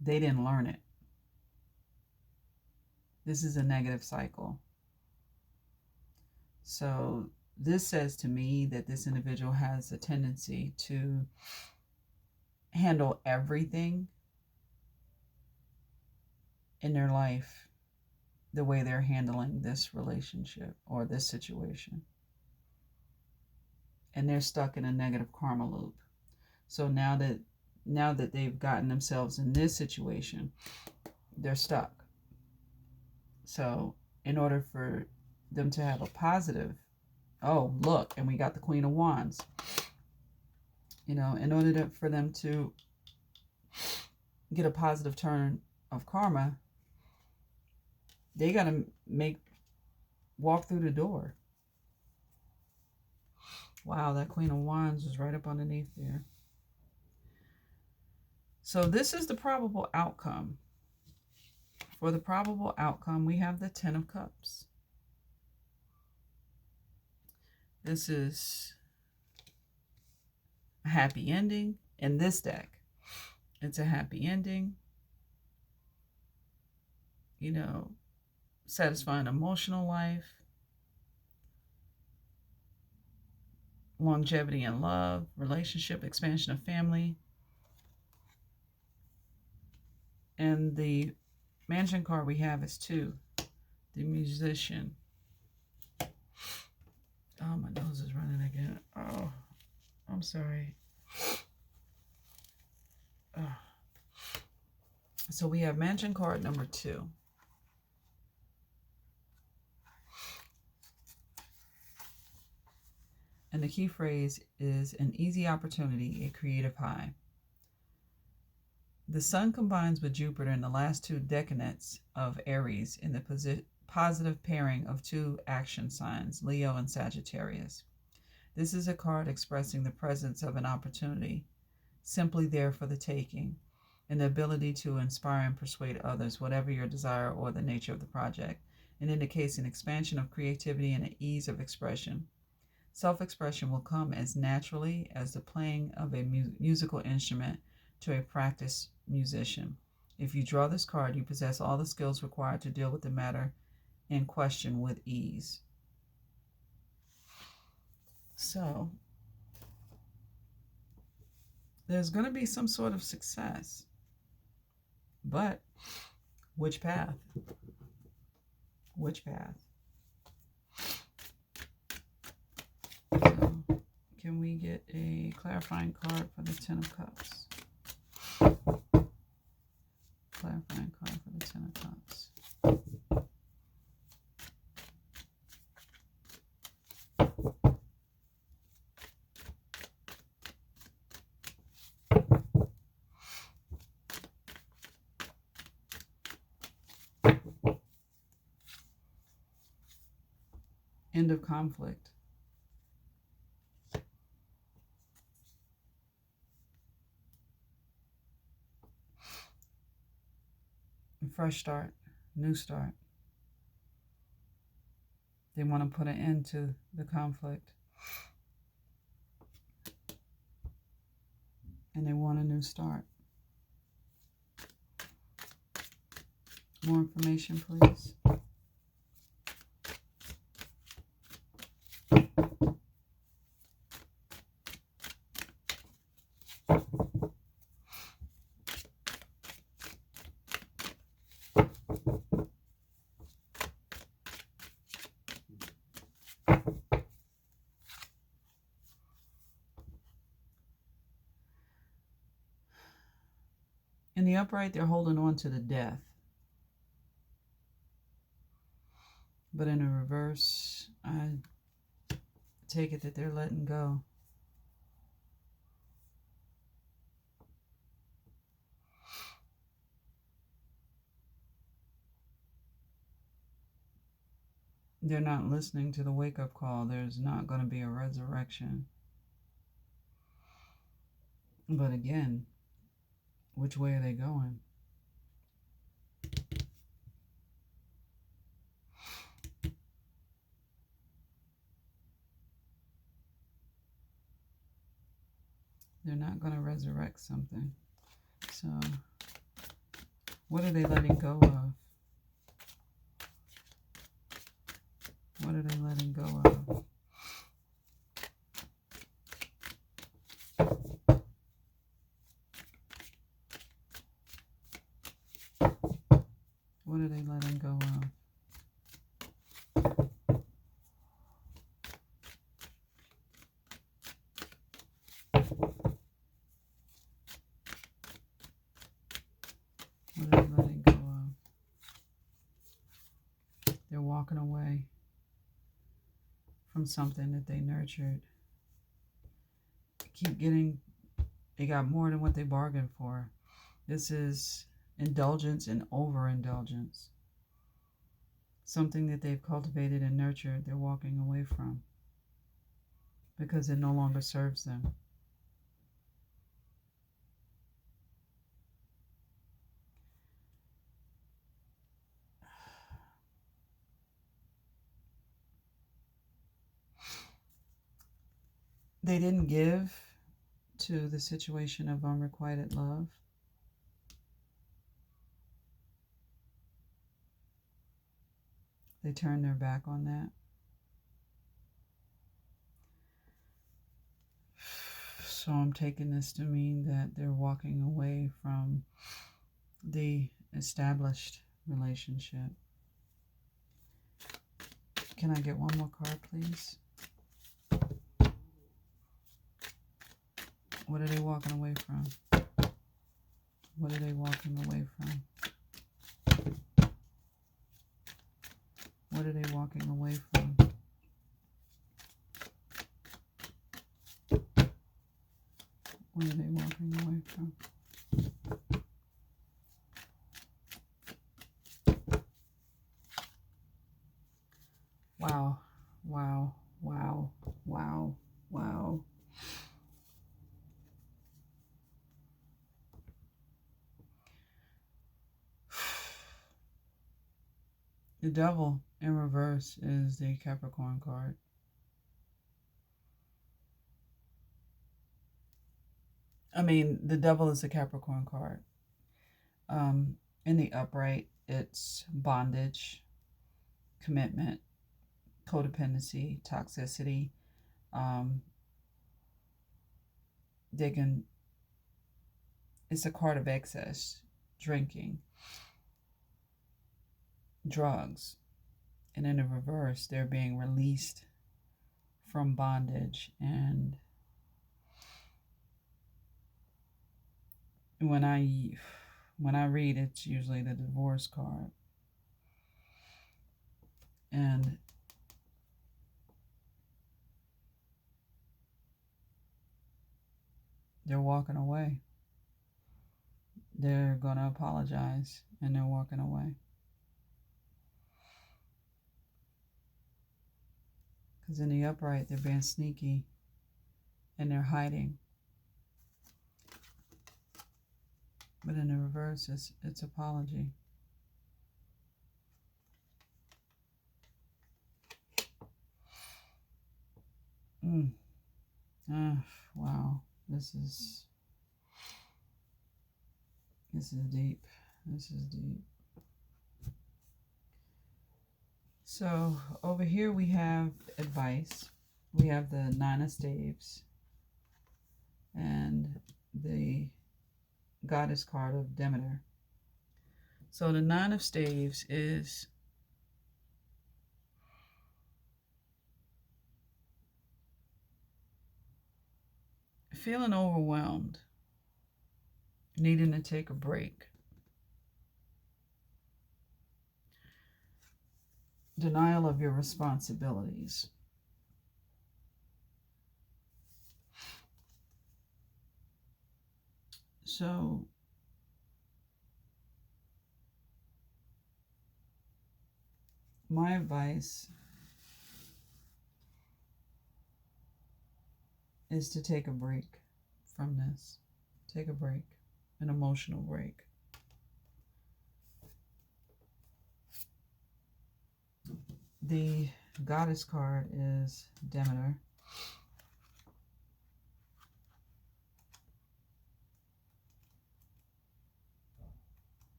S1: they didn't learn it. This is a negative cycle. So this says to me that this individual has a tendency to handle everything in their life the way they're handling this relationship or this situation. And they're stuck in a negative karma loop. So now that they've gotten themselves in this situation, they're stuck. So in order for them to have a positive, oh, look, and we got the Queen of Wands. In order for them to get a positive turn of karma, they got to walk through the door. Wow, that Queen of Wands is right up underneath there. So this is the probable outcome. For the probable outcome, we have the Ten of Cups. This is a happy ending in this deck. It's a happy ending. Satisfying emotional life. Longevity in love, relationship, expansion of family. And the Mansion card we have is 2. The Musician. Oh, my nose is running again. Oh, I'm sorry. Oh. So we have Mansion card number 2. And the key phrase is an easy opportunity, a creative high. The Sun combines with Jupiter in the last 2 decanates of Aries in the positive pairing of 2 action signs, Leo and Sagittarius. This is a card expressing the presence of an opportunity, simply there for the taking, and the ability to inspire and persuade others, whatever your desire or the nature of the project. It indicates an expansion of creativity and an ease of expression. Self-expression will come as naturally as the playing of a musical instrument to a practiced musician. If you draw this card, you possess all the skills required to deal with the matter in question with ease. So, there's going to be some sort of success. But, which path? Which path? So, can we get a clarifying card for the Ten of Cups? Clarifying card for the Ten of Cups. End of conflict. Fresh start. New start. They want to put an end to the conflict. And they want a new start. More information, please. In the upright, they're holding on to the death. But in the reverse, I take it that they're letting go. They're not listening to the wake-up call. There's not going to be a resurrection. But again, which way are they going? They're not going to resurrect something. So, what are they letting go of? What are they letting go of? What are they letting go of? What are they letting go of? They're walking away from something that they nurtured. They got more than what they bargained for. This is indulgence and overindulgence. Something that they've cultivated and nurtured, they're walking away from because it no longer serves them. They didn't give to the situation of unrequited love. They turned their back on that. So I'm taking this to mean that they're walking away from the established relationship. Can I get one more card, please? What are they walking away from? What are they walking away from? What are they walking away from? What are they walking away from? Wow, wow, wow, wow, wow. The devil in reverse is the Capricorn card. I mean, the devil is the Capricorn card. In the upright, it's bondage, commitment, codependency, toxicity. It's a card of excess, drinking, drugs. And in the reverse, they're being released from bondage. And when I read, it's usually the divorce card. And they're walking away. They're going to apologize, and they're walking away. Because in the upright, they're being sneaky and they're hiding. But in the reverse, it's apology. Wow. This is deep. This is deep. So over here we have advice. We have the Nine of Staves and the Goddess card of Demeter. So the Nine of Staves is feeling overwhelmed, needing to take a break. Denial of your responsibilities. So my advice is to take a break from this. Take a break, an emotional break. The Goddess card is Demeter.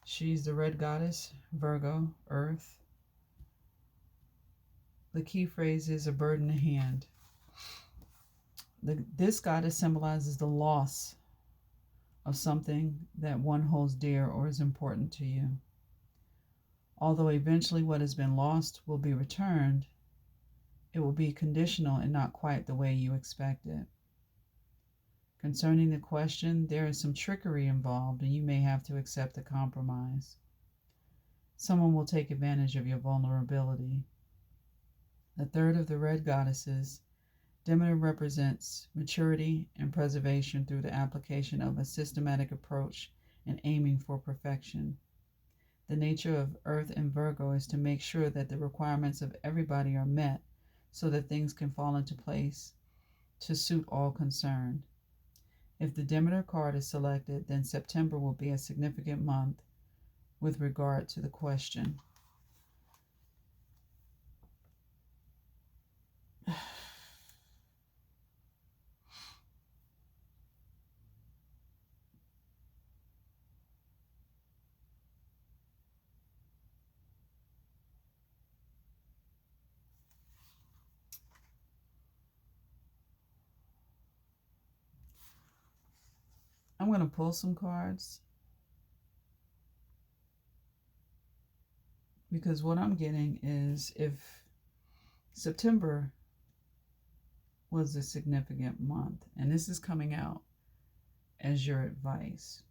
S1: She's the red goddess, Virgo, Earth. The key phrase is a bird in the hand. This goddess symbolizes the loss of something that one holds dear or is important to you. Although eventually what has been lost will be returned, it will be conditional and not quite the way you expect it. Concerning the question, there is some trickery involved and you may have to accept a compromise. Someone will take advantage of your vulnerability. The third of the red goddesses, Demeter represents maturity and preservation through the application of a systematic approach and aiming for perfection. The nature of Earth and Virgo is to make sure that the requirements of everybody are met so that things can fall into place to suit all concerned. If the Demeter card is selected, then September will be a significant month with regard to the question. I'm going to pull some cards because what I'm getting is if September was a significant month, and this is coming out as your advice,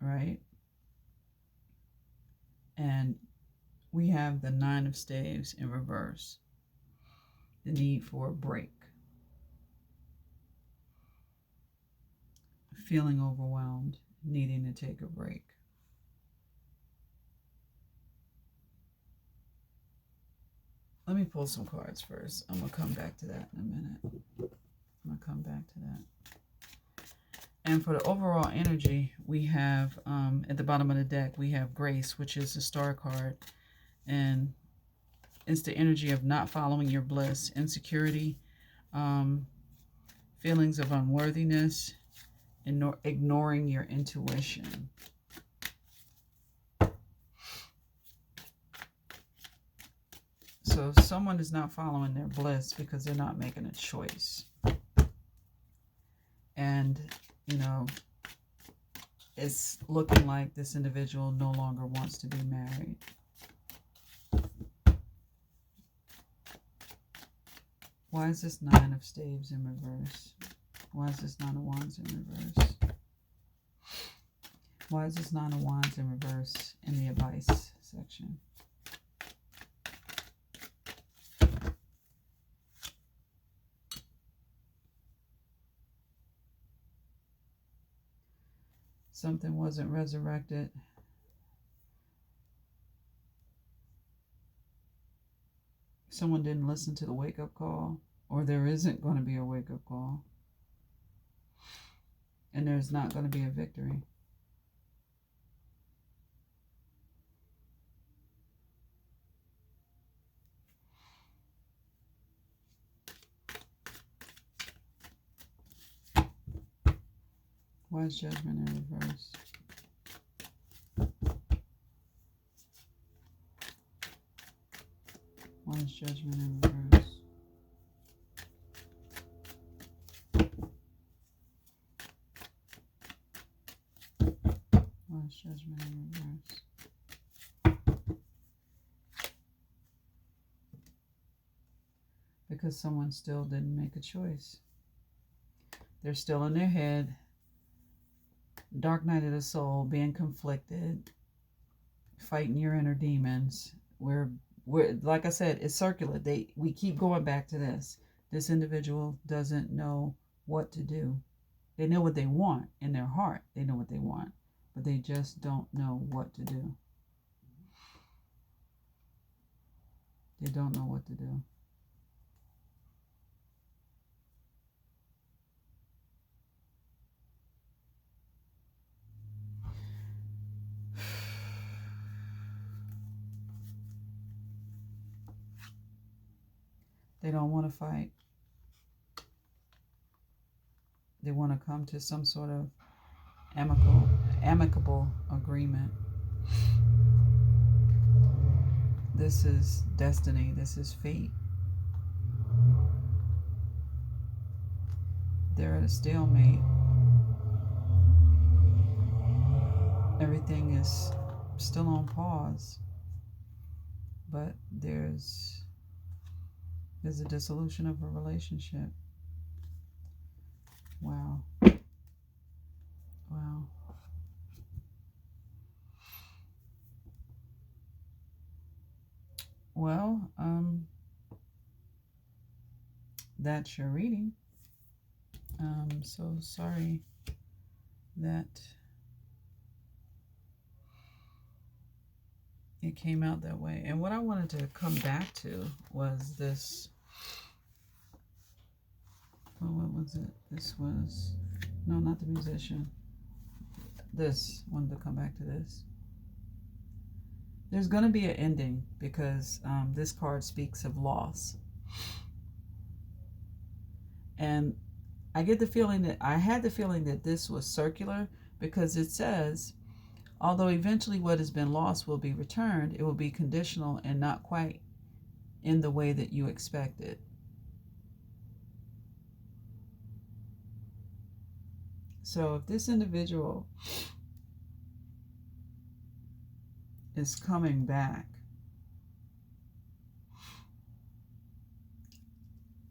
S1: right? And we have the Nine of Staves in reverse, the need for a break, feeling overwhelmed, needing to take a break. Let me pull some cards first. I'm going to come back to that in a minute. And for the overall energy, we have, at the bottom of the deck, we have Grace, which is the star card. And it's the energy of not following your bliss, insecurity, feelings of unworthiness, and ignoring your intuition. So someone is not following their bliss because they're not making a choice. And, you know, it's looking like this individual no longer wants to be married. Why is this Nine of Staves in reverse? Why is this Nine of Wands in reverse? Why is this Nine of Wands in reverse in the advice section? Something wasn't resurrected. someone didn't listen to the wake-up call, or there isn't going to be a wake-up call, and there's not going to be a victory. Why is Judgment in reverse? Why is Judgment in reverse? Why is Judgment in reverse? Because someone still didn't make a choice. They're still in their head. Dark night of the soul, being conflicted, fighting your inner demons. We're like I said, it's circular. We keep going back to this. This individual doesn't know what to do. They know what they want in their heart. They know what they want, but they just don't know what to do. They don't know what to do. They don't want to fight. They want to come to some sort of amicable agreement. This is destiny. This is fate. They're at a stalemate. Everything is still on pause, but there's a dissolution of a relationship. Wow. Wow. Well, that's your reading. So sorry that it came out that way. And what I wanted to come back to was this. Oh, what was it? This was, no, not the musician. This, wanted to come back to this. There's going to be an ending because this card speaks of loss. And I had the feeling that this was circular because it says, although eventually what has been lost will be returned, it will be conditional and not quite in the way that you expected. So if this individual is coming back,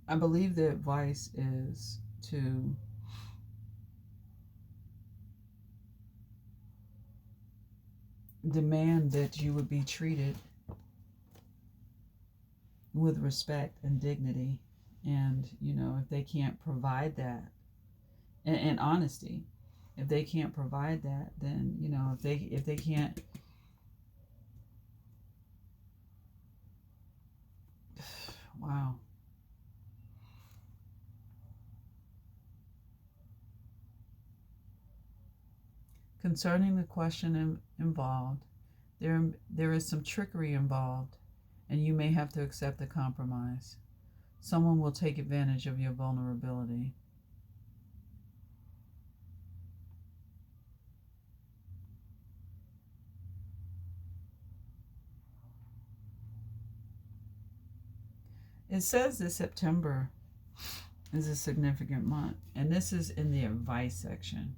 S1: I believe the advice is to demand that you would be treated with respect and dignity. And, if they can't provide that, and honesty, if they can't provide that, then, if they can't, wow. Concerning the question involved, there is some trickery involved, and you may have to accept a compromise. Someone will take advantage of your vulnerability. It says that September is a significant month, and this is in the advice section.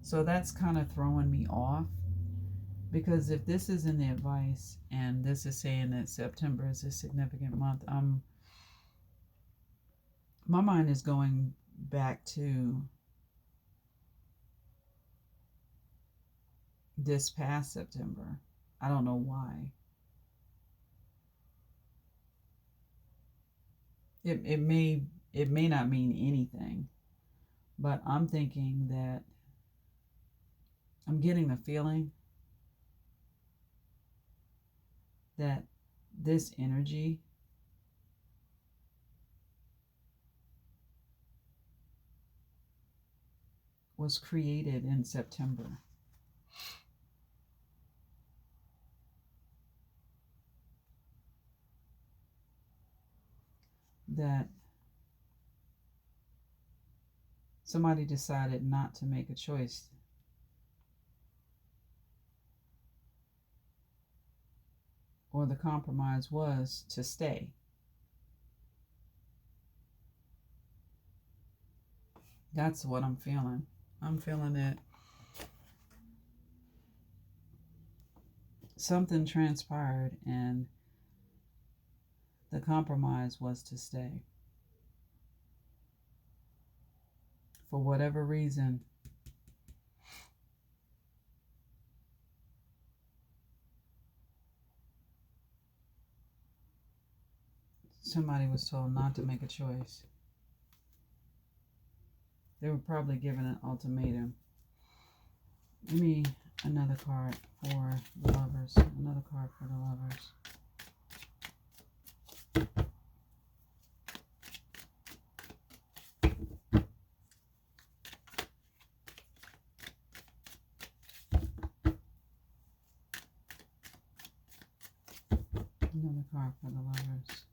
S1: So that's kind of throwing me off, because if this is in the advice and this is saying that September is a significant month, my mind is going back to this past September. I don't know why. It may not mean anything, but I'm thinking that I'm getting the feeling that this energy was created in September. That somebody decided not to make a choice. Or the compromise was to stay. That's what I'm feeling. I'm feeling that something transpired and the compromise was to stay. For whatever reason, somebody was told not to make a choice. They were probably given an ultimatum. Give me another card for the Lovers. Another card for the Lovers. Another card for the Lovers.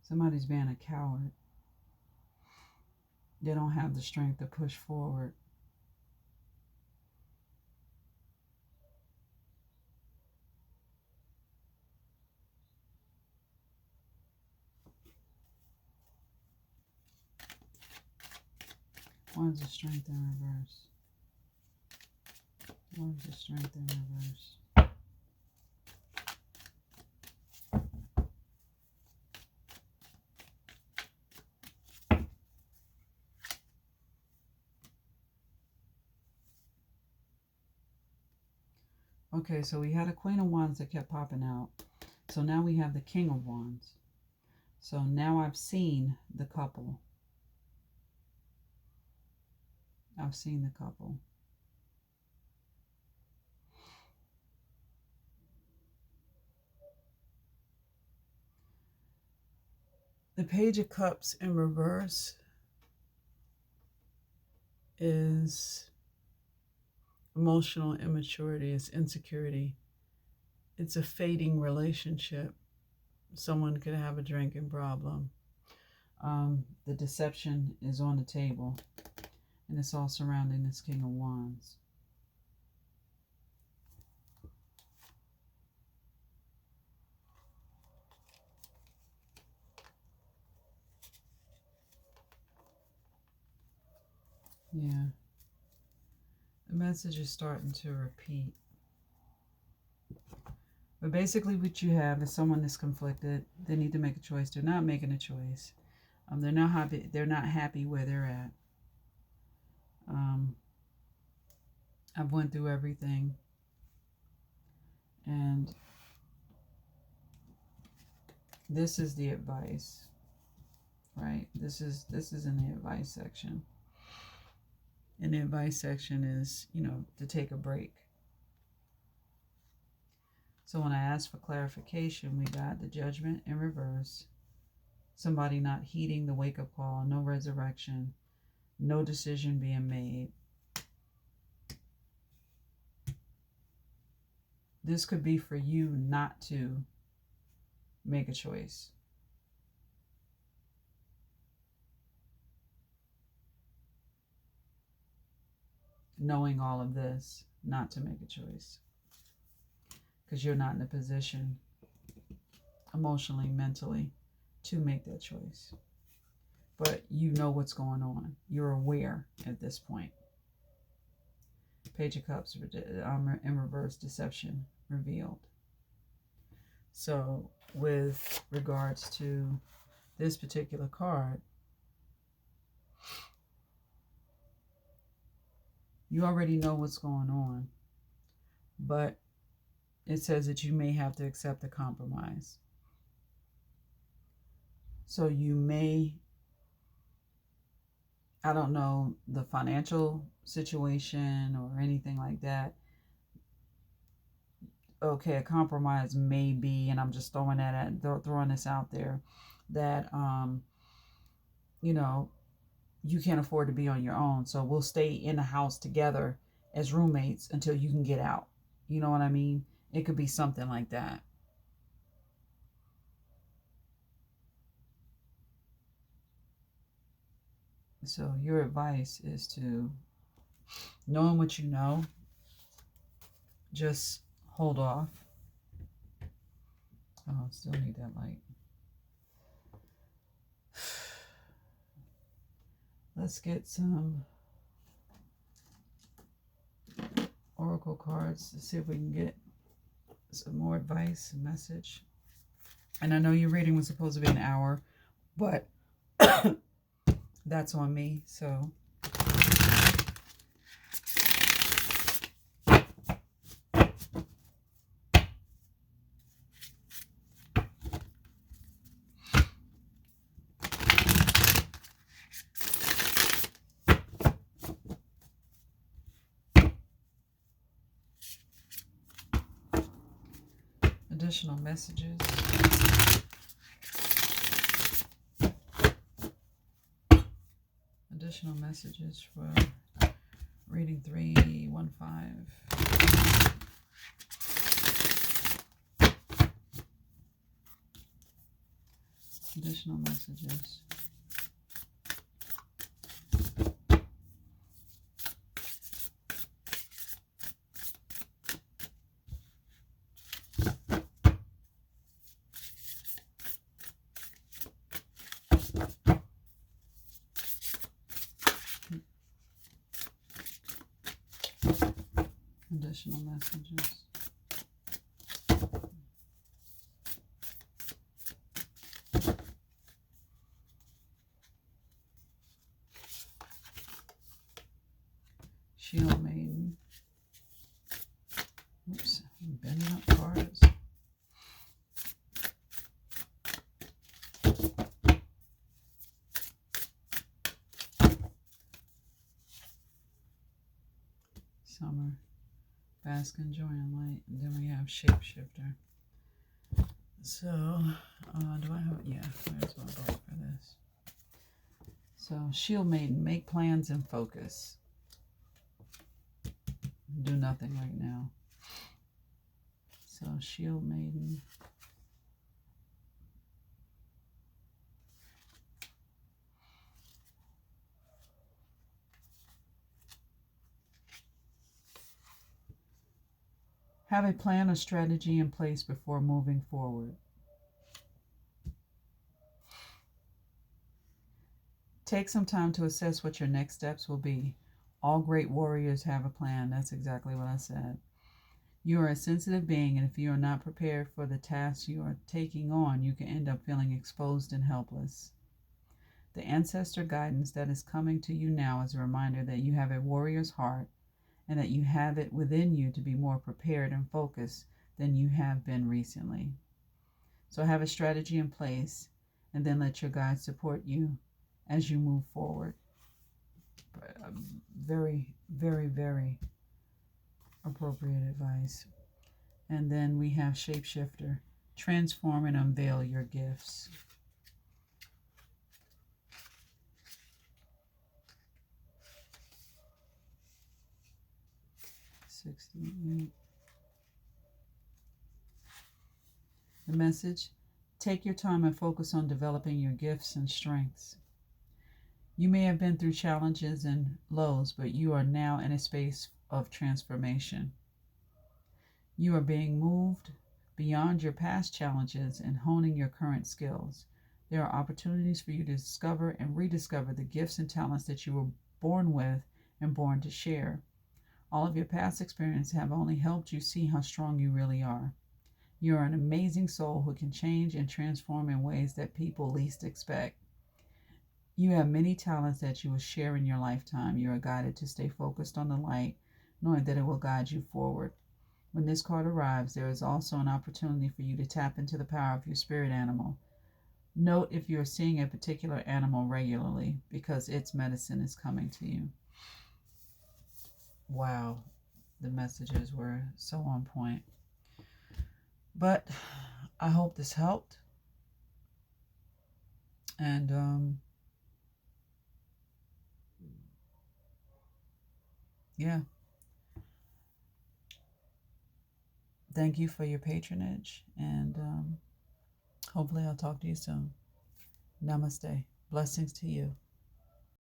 S1: Somebody's being a coward. They don't have the strength to push forward. Where's the strength in reverse? Where's the strength in reverse? Okay, so we had a Queen of Wands that kept popping out. So now we have the King of Wands. So now I've seen the couple. I've seen the couple. The Page of Cups in reverse is emotional immaturity, it's insecurity. It's a fading relationship. Someone could have a drinking problem. The deception is on the table, and it's all surrounding this King of Wands. Yeah. The message is starting to repeat. But basically what you have is someone that's conflicted. They need to make a choice. They're not making a choice. They're not happy. They're not happy where they're at. I've went through everything. And this is the advice, right? This is in the advice section. And the advice section is, to take a break. So when I asked for clarification, we got the Judgment in reverse. Somebody not heeding the wake-up call, no resurrection, no decision being made. This could be for you not to make a choice. Knowing all of this, not to make a choice. Because you're not in a position, emotionally, mentally, to make that choice. But you know what's going on. You're aware at this point. Page of Cups in reverse, deception revealed. So with regards to this particular card, you already know what's going on. But it says that you may have to accept a compromise. So you may, I don't know the financial situation or anything like that. Okay, a compromise may be, and I'm just throwing this out there, that you know, you can't afford to be on your own, so we'll stay in the house together as roommates until you can get out. You know what I mean? It could be something like that. So your advice is to, knowing what you know, just hold off. Oh, still need that light. Let's get some oracle cards to see if we can get some more advice and message. And I know your reading was supposed to be an hour, but that's on me. So additional messages. Additional messages for reading 315. Additional messages. Additional messages. Shield Maiden. Oops, I'm bending up cards. Summer. Bask in joy and light. And then we have Shapeshifter. So, do I have, yeah, where's my book for this? So, Shield Maiden, make plans and focus. Do nothing right now. So, Shield Maiden. Have a plan or strategy in place before moving forward. Take some time to assess what your next steps will be. All great warriors have a plan. That's exactly what I said. You are a sensitive being, and if you are not prepared for the tasks you are taking on, you can end up feeling exposed and helpless. The ancestor guidance that is coming to you now is a reminder that you have a warrior's heart and that you have it within you to be more prepared and focused than you have been recently. So have a strategy in place, and then let your guides support you as you move forward. Very, very, very appropriate advice. And then we have Shapeshifter. Transform and unveil your gifts. The message: take your time and focus on developing your gifts and strengths. You may have been through challenges and lows, but you are now in a space of transformation. You are being moved beyond your past challenges and honing your current skills. There are opportunities for you to discover and rediscover the gifts and talents that you were born with and born to share. All of your past experiences have only helped you see how strong you really are. You are an amazing soul who can change and transform in ways that people least expect. You have many talents that you will share in your lifetime. You are guided to stay focused on the light, knowing that it will guide you forward. When this card arrives, there is also an opportunity for you to tap into the power of your spirit animal. Note if you're seeing a particular animal regularly because its medicine is coming to you. Wow, the messages were so on point. But I hope this helped. And yeah, thank you for your patronage. And hopefully I'll talk to you soon. Namaste. Blessings to you.